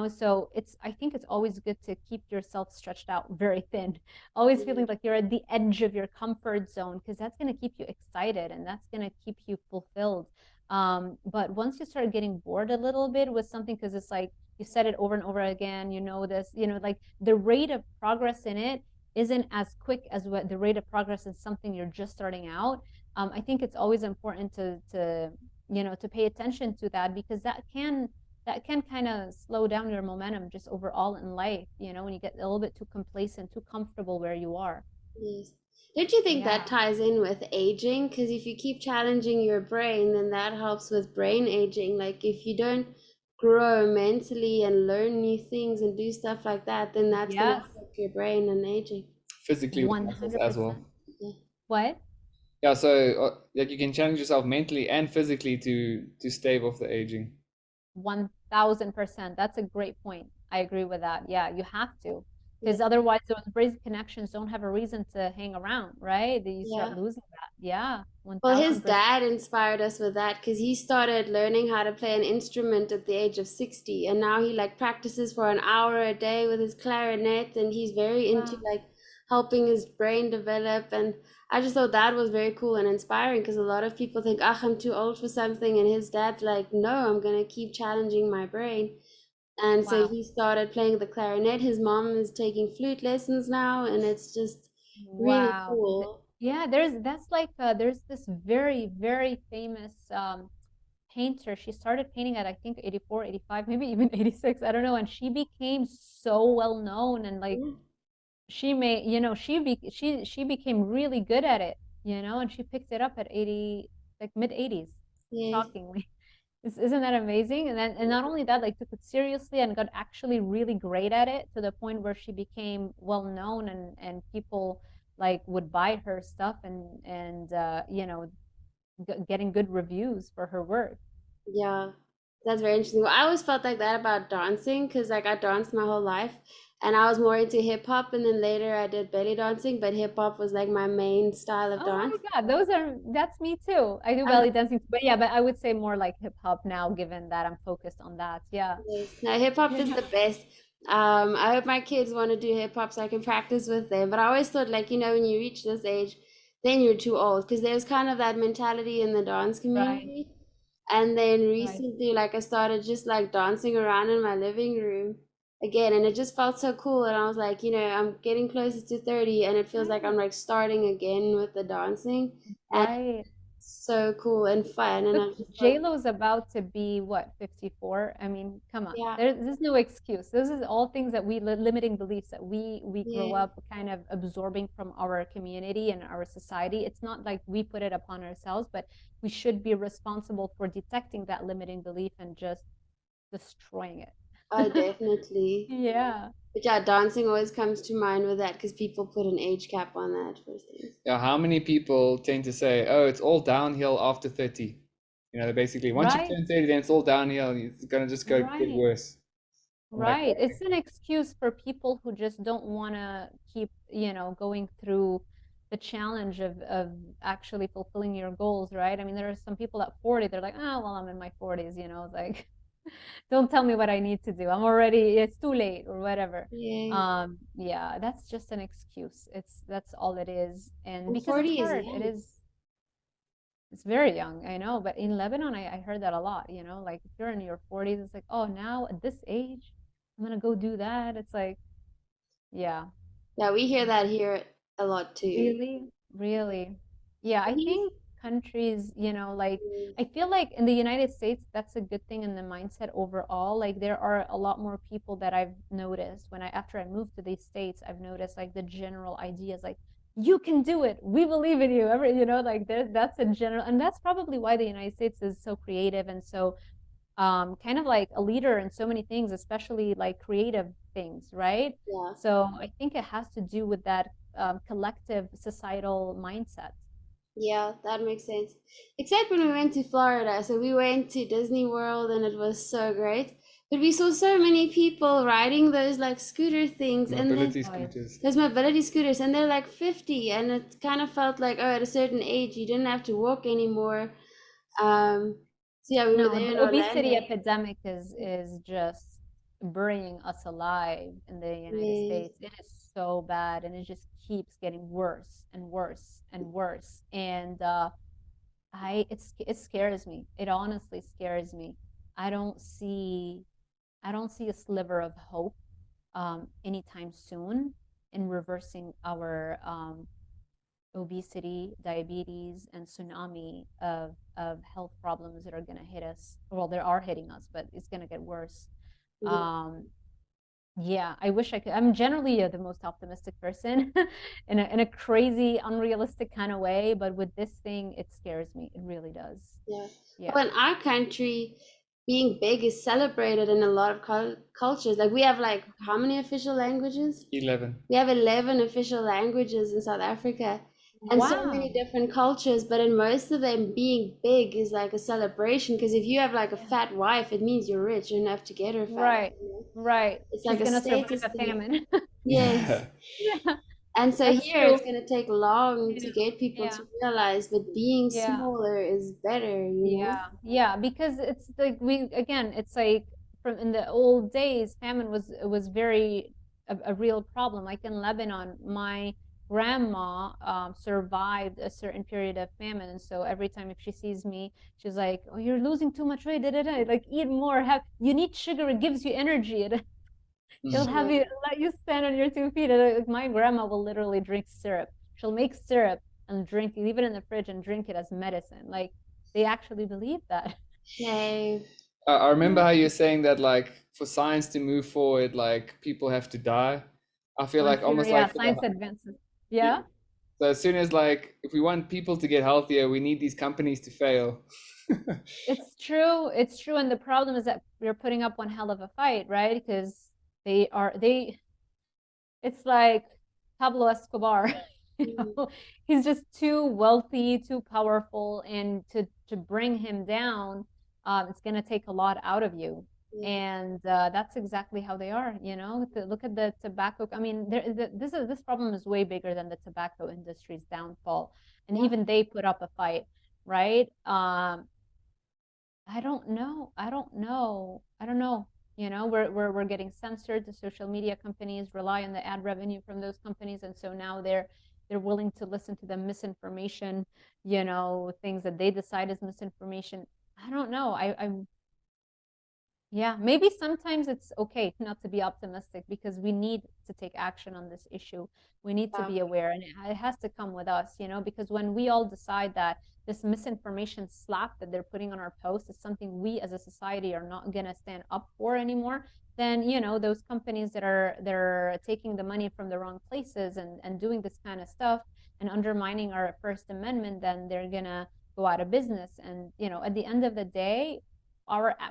so I think it's always good to keep yourself stretched out very thin, always feeling like you're at the edge of your comfort zone, because that's going to keep you excited and that's going to keep you fulfilled. But once you start getting bored a little bit with something, because it's like you said it over and over again, this, like the rate of progress in it isn't as quick as what the rate of progress in something you're just starting out. I think it's always important to pay attention to that, because that can kind of slow down your momentum just overall in life, when you get a little bit too complacent, too comfortable where you are. yes. Don't you think that Yeah. ties in with aging? Because if you keep challenging your brain, then that helps with brain aging. Like if you don't grow mentally and learn new things and do stuff like that, then that's gonna Yes. affect your brain and aging. Physically with muscles as well. 100%. Yeah. What? Yeah, so like you can challenge yourself mentally and physically to stave off the aging. 1000%. That's a great point. I agree with that. Yeah, you have to, Yeah. because otherwise those brain connections don't have a reason to hang around, right? That you start Yeah. losing that. Yeah, Well, his 1000%. dad inspired us with that because he started learning how to play an instrument at the age of 60, and now he like practices for an hour a day with his clarinet, and he's very into Wow. like helping his brain develop. And I just thought that was very cool and inspiring because a lot of people think, ah, I'm too old for something, and his dad's like, no, I'm gonna keep challenging my brain. And so Wow. he started playing the clarinet. His mom is taking flute lessons now, and it's just really Wow. cool. Yeah, there's this very, very famous painter. She started painting at I think 84, 85, maybe even 86. I don't know. And she became so well known, and like Yeah. she made, she became really good at it, and she picked it up at 80, like mid 80s, Yes. shockingly. Isn't that amazing? And not only that, like took it seriously and got actually really great at it to the point where she became well known and people like would buy her stuff and you know, getting good reviews for her work. Yeah, that's very interesting. Well, I always felt like that about dancing because like I danced my whole life and I was more into hip hop and then later I did belly dancing, but hip hop was like my main style of Oh my dance. God, that's me too. I do belly dancing, but yeah, but I would say more like hip hop now, given that I'm focused on that. Yeah. Yes. No, hip hop is the best. I hope my kids want to do hip hop so I can practice with them. But I always thought, like, when you reach this age, then you're too old because there's kind of that mentality in the dance Right, community. And then right. recently, like, I started just like dancing around in my living room again, and it just felt so cool. And I was like, I'm getting closer to 30, and it feels like I'm Right. like starting again with the dancing, and Right. it's so cool and fun. And Look, I just thought, J-Lo's about to be what, 54? I mean, come on. yeah, There's no excuse. This is all things that limiting beliefs that we grow yeah. up kind of absorbing from our community and our society. It's not like we put it upon ourselves, but we should be responsible for detecting that limiting belief and just destroying it. Oh, definitely. Yeah. But yeah, dancing always comes to mind with that because people put an age cap on that for things. Yeah, how many people tend to say, "Oh, it's all downhill after 30." Basically, once you Right. turn 30, then it's all downhill. It's gonna just go get Right. worse. I'm like, Right. It's an excuse for people who just don't want to keep, going through the challenge of actually fulfilling your goals, right? I mean, there are some people at 40, they're like, oh, well, I'm in my 40s, like, don't tell me what I need to do. It's too late or whatever. Yeah. Yeah, that's just an excuse. That's all it is. And And because it's 40 is hard, young. it's very young, I know, but in Lebanon, I heard that a lot, like if you're in your 40s, it's like, oh, now at this age, I'm gonna go do that. It's like, yeah, Yeah, we hear that here a lot too. really, really. Yeah, But I think countries, like, mm, I feel like in the United States, that's a good thing in the mindset overall. Like, there are a lot more people that I've noticed after I moved to these states, I've noticed like the general ideas, like, you can do it. We believe in you. Like that's a general, and that's probably why the United States is so creative and so kind of like a leader in so many things, especially like creative things, right? yeah, So I think it has to do with that collective societal mindset. yeah, that makes sense. Except when we went to Florida. So we went to Disney World and it was so great. But we saw so many people riding those like scooter things and then mobility Oh, yeah. scooters. those mobility scooters and they're like 50 and it kind of felt like, oh, at a certain age you didn't have to walk anymore. Um, so yeah, we were No, there the in obesity Orlando. epidemic is just burying us alive in the United Yes. States. It is so bad, and it just keeps getting worse and worse and worse. And it scares me. It honestly scares me. I don't see I don't see a sliver of hope anytime soon in reversing our obesity, diabetes, and tsunami of health problems that are going to hit us. Well, they are hitting us, but it's going to get worse. Yeah. Um, yeah, I wish I could. I'm generally the most optimistic person in a crazy, unrealistic kind of way, but with this thing, it scares me. It really does. Yeah. Yeah. Well, in our country, being big is celebrated in a lot of cultures. Like we have like how many official languages? 11. We have 11 official languages in South Africa and so many Wow. different cultures, but in most of them, being big is like a celebration because if you have like a Yeah. fat wife, it means you're rich enough to get her Right. fat. Right. It's She's like a gonna survive status a thing. famine. Yes. Yeah. Yeah, And so that's here true. it's going to take long Yeah. to get people Yeah. to realize, but being Yeah. smaller is better. Yeah, yeah, because it's like it's like from in the old days, famine was very a real problem. Like in Lebanon, my grandma survived a certain period of famine, and so every time if she sees me, she's like, "Oh, you're losing too much weight, da, da, da. Like eat more. You need sugar. It gives you energy. It'll Mm. have you let you stand on your 2 feet." And, like, my grandma will literally drink syrup. She'll make syrup and leave it in the fridge and drink it as medicine. Like they actually believe that. Okay. I remember Yeah. how you're saying that, like, for science to move forward, like, people have to die. I feel like almost Yeah, like for science advances. Yeah. So as soon as like, if we want people to get healthier, we need these companies to fail. It's true. It's true. And the problem is that we're putting up one hell of a fight, right? Because it's like Pablo Escobar. He's just too wealthy, too powerful, and to bring him down, it's going to take a lot out of you. And that's exactly how they are. Look at the tobacco. I mean, this problem is way bigger than the tobacco industry's downfall, and even they put up a fight, right? I don't know. We're getting censored. The social media companies rely on the ad revenue from those companies, and so now they're willing to listen to the misinformation, things that they decide is misinformation. I don't know. Yeah, maybe sometimes it's okay not to be optimistic because we need to take action on this issue. We need to be aware, and it has to come with us, because when we all decide that this misinformation slap that they're putting on our posts is something we as a society are not going to stand up for anymore, then, those companies that they're taking the money from the wrong places and doing this kind of stuff and undermining our First Amendment, then they're going to go out of business. And, at the end of the day,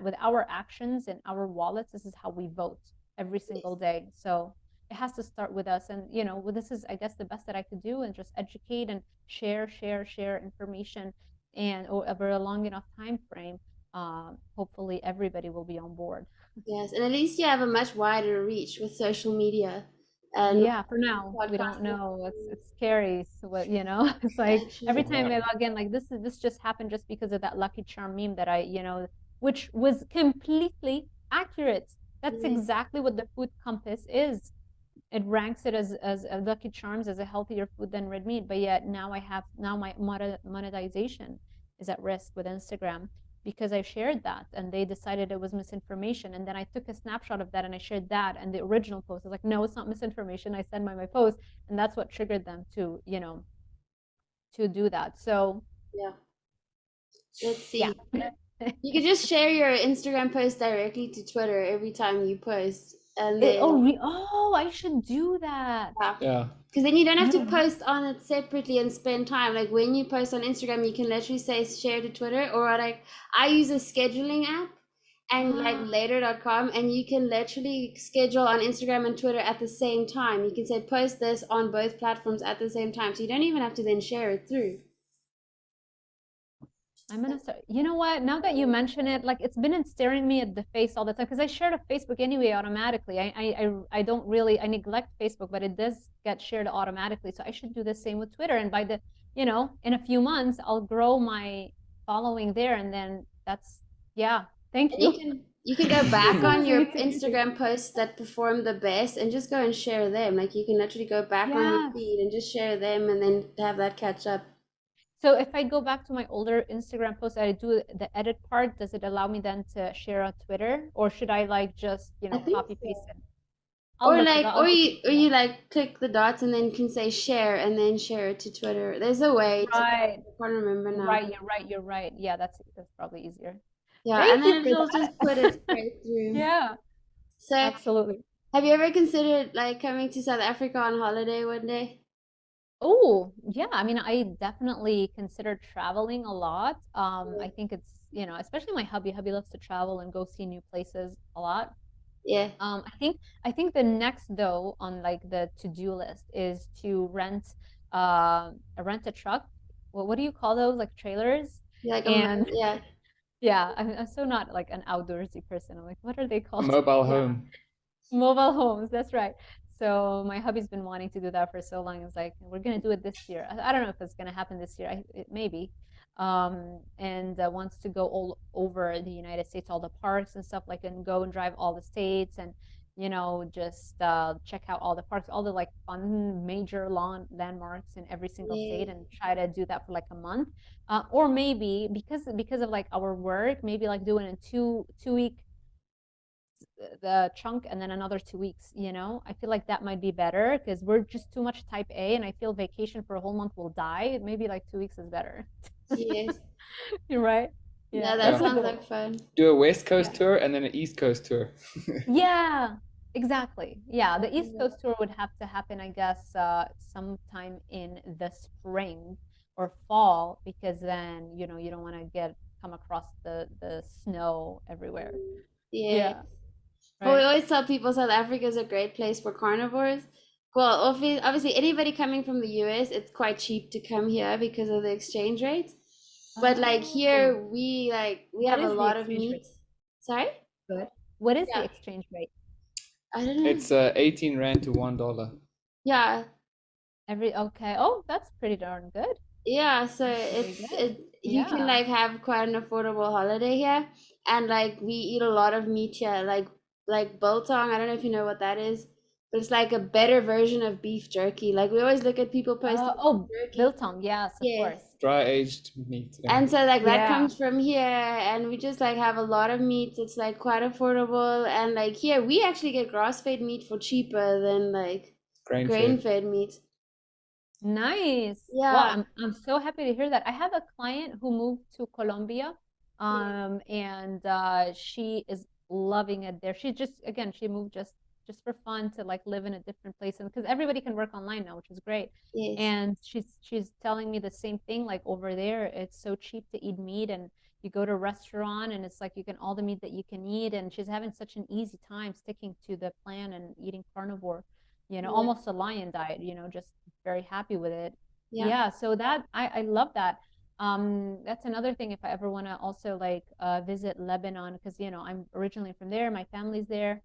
with our actions and our wallets, this is how we vote every single day. So it has to start with us. And this is, I guess, the best that I could do, and just educate and share information, and over a long enough time frame, hopefully everybody will be on board. Yes, and at least you have a much wider reach with social media. And yeah, for now we don't know. It's scary. So what, it's like every time I log in, like this just happened just because of that Lucky Charm meme that I which was completely accurate. That's exactly what the food compass is. It ranks it as Lucky Charms as a healthier food than red meat, but yet now my monetization is at risk with Instagram because I shared that, and they decided it was misinformation. And then I took a snapshot of that and I shared that, and the original post was like, no, it's not misinformation. I sent my post, and that's what triggered them to to do that. So let's see. You could just share your Instagram post directly to Twitter every time you post. And then, I should do that. Yeah. Because then you don't have to post on it separately and spend time. Like when you post on Instagram, you can literally say share to Twitter, or like I use a scheduling app and like later.com, and you can literally schedule on Instagram and Twitter at the same time. You can say post this on both platforms at the same time. So you don't even have to then share it through. I'm gonna start. You know what? Now that you mention it, like it's been staring me at the face all the time because I share to Facebook anyway automatically. I don't really, I neglect Facebook, but it does get shared automatically. So I should do the same with Twitter. And by the, in a few months, I'll grow my following there, and then that's Thank you. You can go back on your Instagram posts that perform the best and just go and share them. Like you can literally go back on your feed and just share them, and then have that catch up. So if I go back to my older Instagram posts, I do the edit part. Does it allow me then to share on Twitter, or should I like just copy paste it? Or you like click the dots and then can say share and then share it to Twitter. There's a way. Right. I can't remember now. You're right. Yeah, that's probably easier. Yeah, and then it'll just put it straight through. Yeah. So absolutely. Have you ever considered like coming to South Africa on holiday one day? Oh, yeah. I mean, I definitely consider traveling a lot. I think it's, especially my hubby. Hubby loves to travel and go see new places a lot. Yeah. I think the next though on like the to-do list is to rent a truck. What do you call those? Like trailers? Like yeah. Yeah, I'm so not like an outdoorsy person. I'm like, what are they called? Mobile home. Mobile homes, that's right. So my hubby's been wanting to do that for so long. It's like, we're gonna do it this year. I don't know if it's gonna happen this year. It may be. And wants to go all over the United States, all the parks and stuff, like, and go and drive all the states, and just check out all the parks, all the like fun major landmarks in every single state, and try to do that for like a month, or maybe because of like our work, maybe like doing a two-week the chunk and then another 2 weeks. I feel like that might be better because we're just too much type A, and I feel vacation for a whole month will die. Maybe like 2 weeks is better. Yes. You're right. Yeah, that sounds like fun. Do a West Coast tour and then an East Coast tour. Yeah, Exactly. Yeah, the East Yeah. Coast tour would have to happen, I guess, sometime in the spring or fall, because then, you know, you don't want to come across the snow everywhere. Yes. Yeah, But we right. always tell people South Africa is a great place for carnivores. Well, obviously, anybody coming from the US, it's quite cheap to come here because of the exchange rates. But like Oh, here, we what have a is the lot of exchange meat. rate? Sorry? Good. What is the Yeah, exchange rate? I don't know. It's 18 rand to $1. Yeah, Okay. Oh, that's pretty darn good. yeah. So That's very good. you can Yeah. like have quite an affordable holiday here, and like we eat a lot of meat here, like biltong. I don't know if you know what that is, but it's like a better version of beef jerky. Like we always look at people posting Oh, jerky. biltong. Yes, of Yes. course. Dry aged meat. Yeah. And so like that Yeah. comes from here, and we just like have a lot of meats. It's like quite affordable, and like here we actually get grass-fed meat for cheaper than like Grain fed. grain-fed meat. Nice. Well, Yeah. I'm so happy to hear that. I have a client who moved to Colombia, Yeah. and she is loving it there. She just again she moved just for fun to like live in a different place, and because everybody can work online now, which is great. Yes. And she's telling me the same thing. Like over there, it's so cheap to eat meat, and you go to a restaurant, and it's like you can all the meat that you can eat, and she's having such an easy time sticking to the plan and eating carnivore. You know, Yeah. almost a lion diet. You know, just very happy with it. Yeah. Yeah, so that I love that. That's another thing if I ever want to also like visit Lebanon, because you know I'm originally from there, my family's there,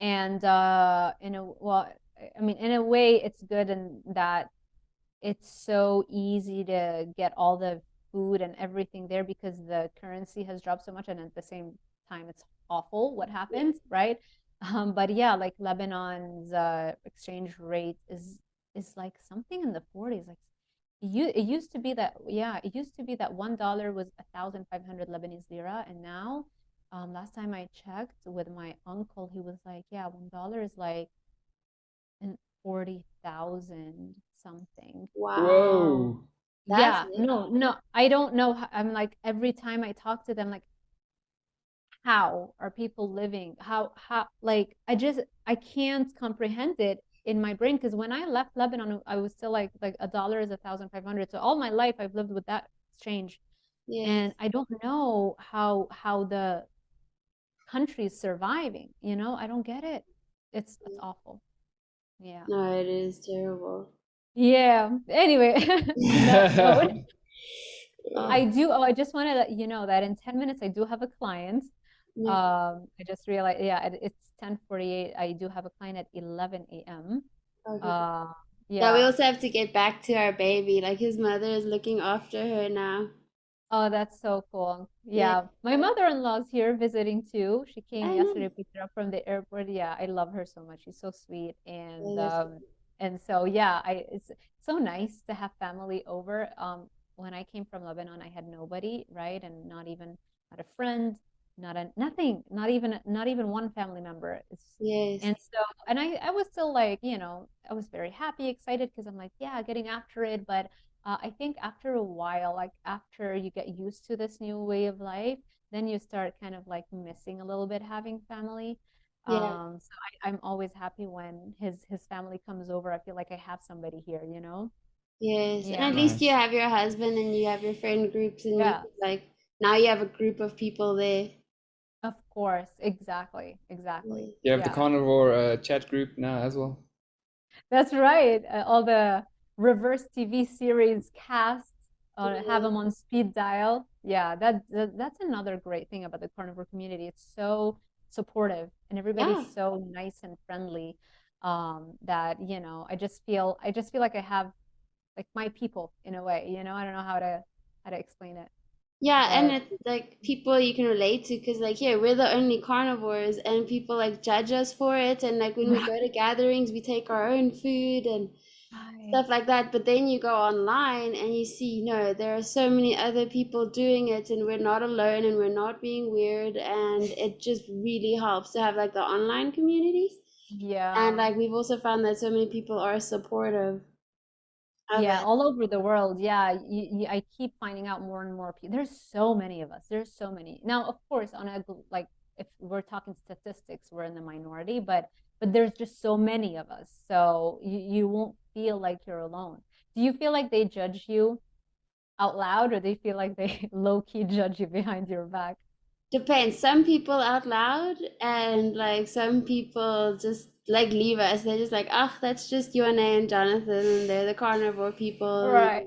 and I mean in a way it's good in that it's so easy to get all the food and everything there because the currency has dropped so much, and at the same time it's awful what happened, right? But yeah, like Lebanon's exchange rate is like something in the 40s. Like it used to be that, yeah, it used to be that $1 was 1,500 Lebanese lira, and now last time I checked with my uncle, he was like, yeah, $1 is like in 40,000 something. Wow. Whoa. That's Yeah, it. no, I don't know. I'm like, every time I talk to them, like, how are people living? Like, I can't comprehend it in my brain. Because when I left Lebanon, I was still like a dollar is 1,500. So all my life, I've lived with that exchange. Yes. And I don't know how the country is surviving, you know? I don't get it. It's awful. Yeah. No, it is terrible. Yeah. Anyway, on that note, Oh, I just want to let you know that in 10 minutes I do have a client. yeah. I just realized, yeah, it's 10:48. I do have a client at 11 a.m. Okay. Uh, Yeah, we yeah. also have to get back to our baby. Like his mother is looking after her now. Oh, that's so cool. Yeah. Yeah. My mother-in-law's here visiting too. She came I yesterday, know. picked her up from the airport. Yeah, I love her so much. She's so sweet. Yeah, that's And so yeah, it's so nice to have family over. When I came from Lebanon, I had nobody, right? And not a friend, nothing, not even one family member. yes. And so and I was still like, you know, I was very happy, excited because I'm like, yeah, getting after it, but I think after a while, like after you get used to this new way of life, then you start kind of like missing a little bit having family. Yeah. So I'm always happy when his family comes over. I feel like I have somebody here, you know? Yes. And Yeah. at least you Nice. have your husband and you have your friend groups and you Yeah. can, like now you have a group of people there. Of course. Exactly. Yeah. Exactly. You have the Yeah. carnivore chat group now as well. That's right. All the reverse TV series casts have Yeah. them on speed dial. Yeah, that's another great thing about the carnivore community. It's so supportive and Yeah. everybody's so nice and friendly. That you know, I just feel like I have like my people in a way. You know, I don't know how to explain it, Yeah, and but it's like people you can relate to because like here we're the only carnivores and people like judge us for it and like when we go to gatherings we take our own food and right. stuff like that. But then you go online and you see, no, there are so many other people doing it and we're not alone and we're not being weird. And it just really helps to have like the online communities. And Yeah. like we've also found that so many people are supportive of Yeah, it. all over the world. Yeah, I keep finding out more and more people. There's so many of us. There's so many. Now, of course, like if we're talking statistics, we're in the minority, but there's just so many of us, so you won't feel like you're alone. Do you feel like they judge you out loud, or they feel like they low-key judge you behind your back? Depends. Some people out loud, and like some people just like leave us. They're just like, oh, that's just you and Jonathan, and they're the carnivore people. Right.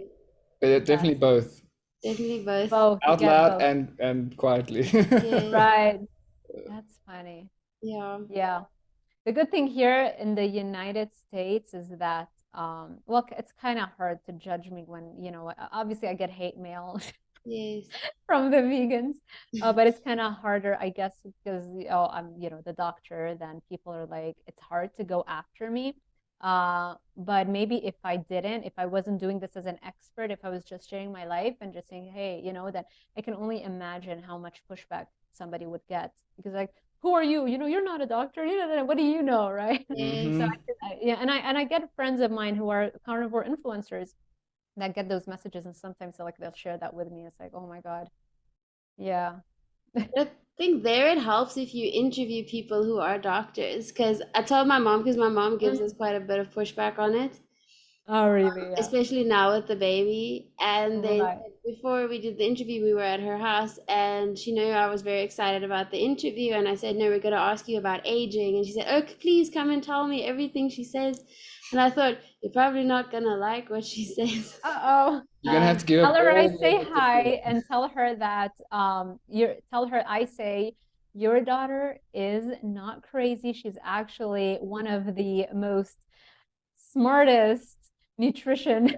But definitely That's both. Definitely both. both. You Out get loud both. and quietly. Yes. Right. That's funny. Yeah. Yeah. The good thing here in the United States is that, well, it's kind of hard to judge me when, obviously I get hate mail Yes. from the vegans, but it's kind of harder, I guess, because I'm, the doctor. Then people are like, it's hard to go after me. But maybe if I wasn't doing this as an expert, if I was just sharing my life and just saying, hey, that I can only imagine how much pushback somebody would get, because like, who are you? You're not a doctor. What do you know, right? Yes. So yeah, and I get friends of mine who are carnivore influencers that get those messages, and sometimes they'll share that with me. It's like, oh my God. Yeah. I think there it helps if you interview people who are doctors, because I told my mom, because my mom gives us quite a bit of pushback on it. Oh, really? Yeah. Especially now with the baby. And then Right. before we did the interview, we were at her house, and she knew I was very excited about the interview. And I said, no, we're going to ask you about aging. And she said, oh, please come and tell me everything she says. And I thought, you're probably not going to like what she says. Uh-oh. You're gonna have to give Tell up her I all say negative hi, feelings. and tell her that tell her I say your daughter is not crazy. She's actually one of the most smartest nutrition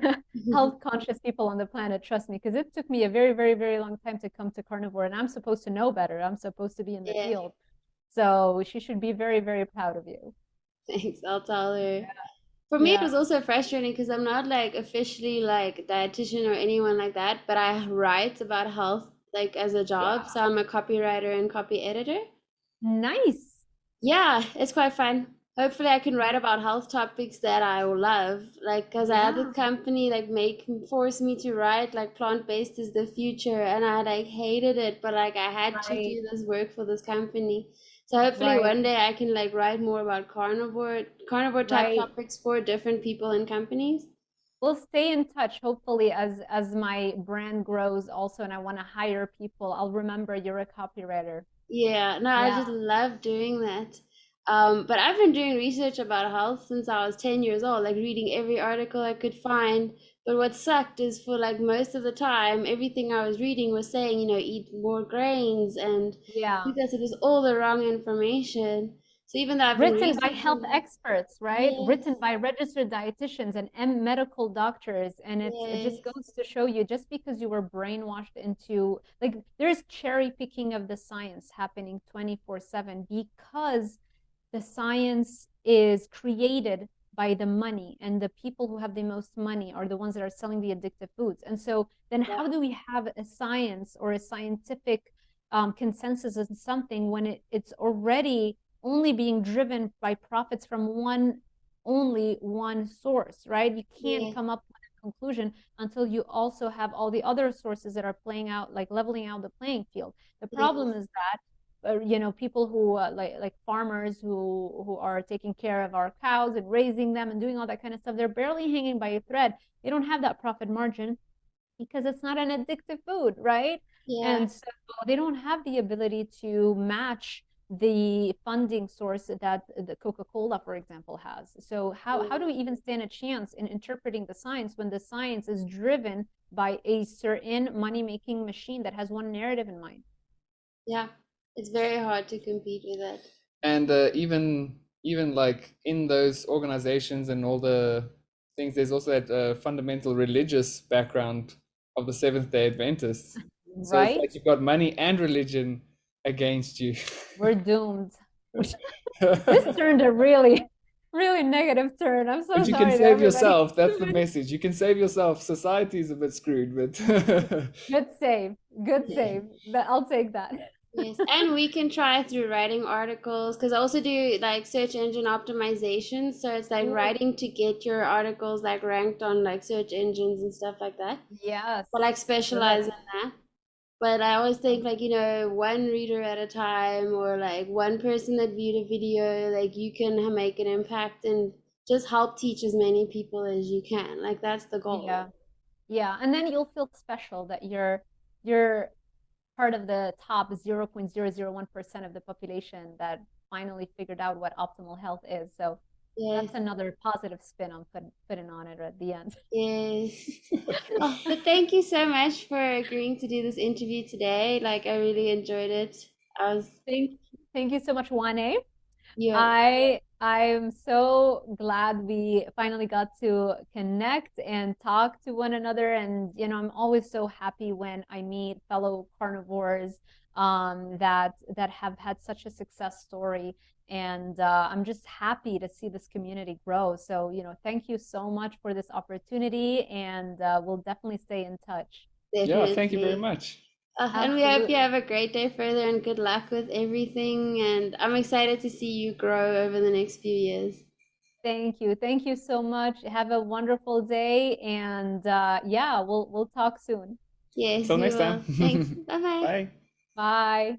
health conscious people on the planet. Trust me, because it took me a very, very, very long time to come to carnivore, and I'm supposed to know better. I'm supposed to be in the Yeah, field. So she should be very, very proud of you. thanks. I'll tell her. For me, it Yeah. was also frustrating because I'm not like officially like a dietitian or anyone like that, but I write about health like as a job. So I'm a copywriter and copy editor. Nice. Yeah, it's quite fun. Hopefully, I can write about health topics that I will love. Like, because I had the Yeah. company like force me to write like plant-based is the future, and I like hated it, but like I had to Right. do this work for this company. So hopefully Right. one day I can like write more about carnivore type Right. topics for different people and companies. We'll stay in touch, hopefully, as my brand grows also, and I want to hire people. I'll remember you're a copywriter. Yeah, no, I Yeah. just love doing that. But I've been doing research about health since I was 10 years old, like reading every article I could find. But what sucked is for like most of the time, everything I was reading was saying, eat more grains and Yeah. because it was all the wrong information. So even though I've been Written by health researching, experts, right? yes, Written by registered dietitians and medical doctors. And it just yes, goes to show you, just because you were brainwashed into, like, there's cherry picking of the science happening 24/7, because the science is created by the money, and the people who have the most money are the ones that are selling the addictive foods. And so then yeah, how do we have a science or a scientific consensus in something when it's already only being driven by profits from only one source, right? You can't yeah, come up with a conclusion until you also have all the other sources that are playing out, like leveling out the playing field. The problem yes, is that people who like farmers who are taking care of our cows and raising them and doing all that kind of stuff, they're barely hanging by a thread. They don't have that profit margin because it's not an addictive food, right? yeah, And so they don't have the ability to match the funding source that the Coca-Cola, for example, has. So how do we even stand a chance in interpreting the science when the science is driven by a certain money-making machine that has one narrative in mind? yeah. It's very hard to compete with that. And even like in those organizations and all the things, there's also that fundamental religious background of the Seventh-day Adventists. So it's Right? like you've got money and religion against you. We're doomed. This turned a really, really negative turn. I'm so But you can sorry to save everybody. yourself. That's the message. You can save yourself. Society's a bit screwed, but Good save. Good save. I'll take that. Yes, and we can try through writing articles because I also do like search engine optimization. So it's like Ooh, writing to get your articles like ranked on like search engines and stuff like that. yes. But like Good. specialize in that. But I always think like, you know, one reader at a time, or like one person that viewed a video, like you can make an impact and just help teach as many people as you can. Like that's the goal. Yeah. Yeah. And then you'll feel special that you're part of the top 0.001% of the population that finally figured out what optimal health is. So Yes. that's another positive spin I'm putting on it at the end. Yes. Oh, but thank you so much for agreeing to do this interview today. Like I really enjoyed it. Thank you so much, Wane. Yeah. I'm so glad we finally got to connect and talk to one another. And I'm always so happy when I meet fellow carnivores that have had such a success story. And I'm just happy to see this community grow. So thank you so much for this opportunity, and we'll definitely stay in touch. Yeah, thank you very Definitely. much. And we hope Absolutely. you have a great day further and good luck with everything. And I'm excited to see you grow over the next few years. Thank you. Thank you so much. Have a wonderful day. And yeah, we'll talk soon. Yes, Till we next will. time. Thanks. Bye-bye. Bye. Bye.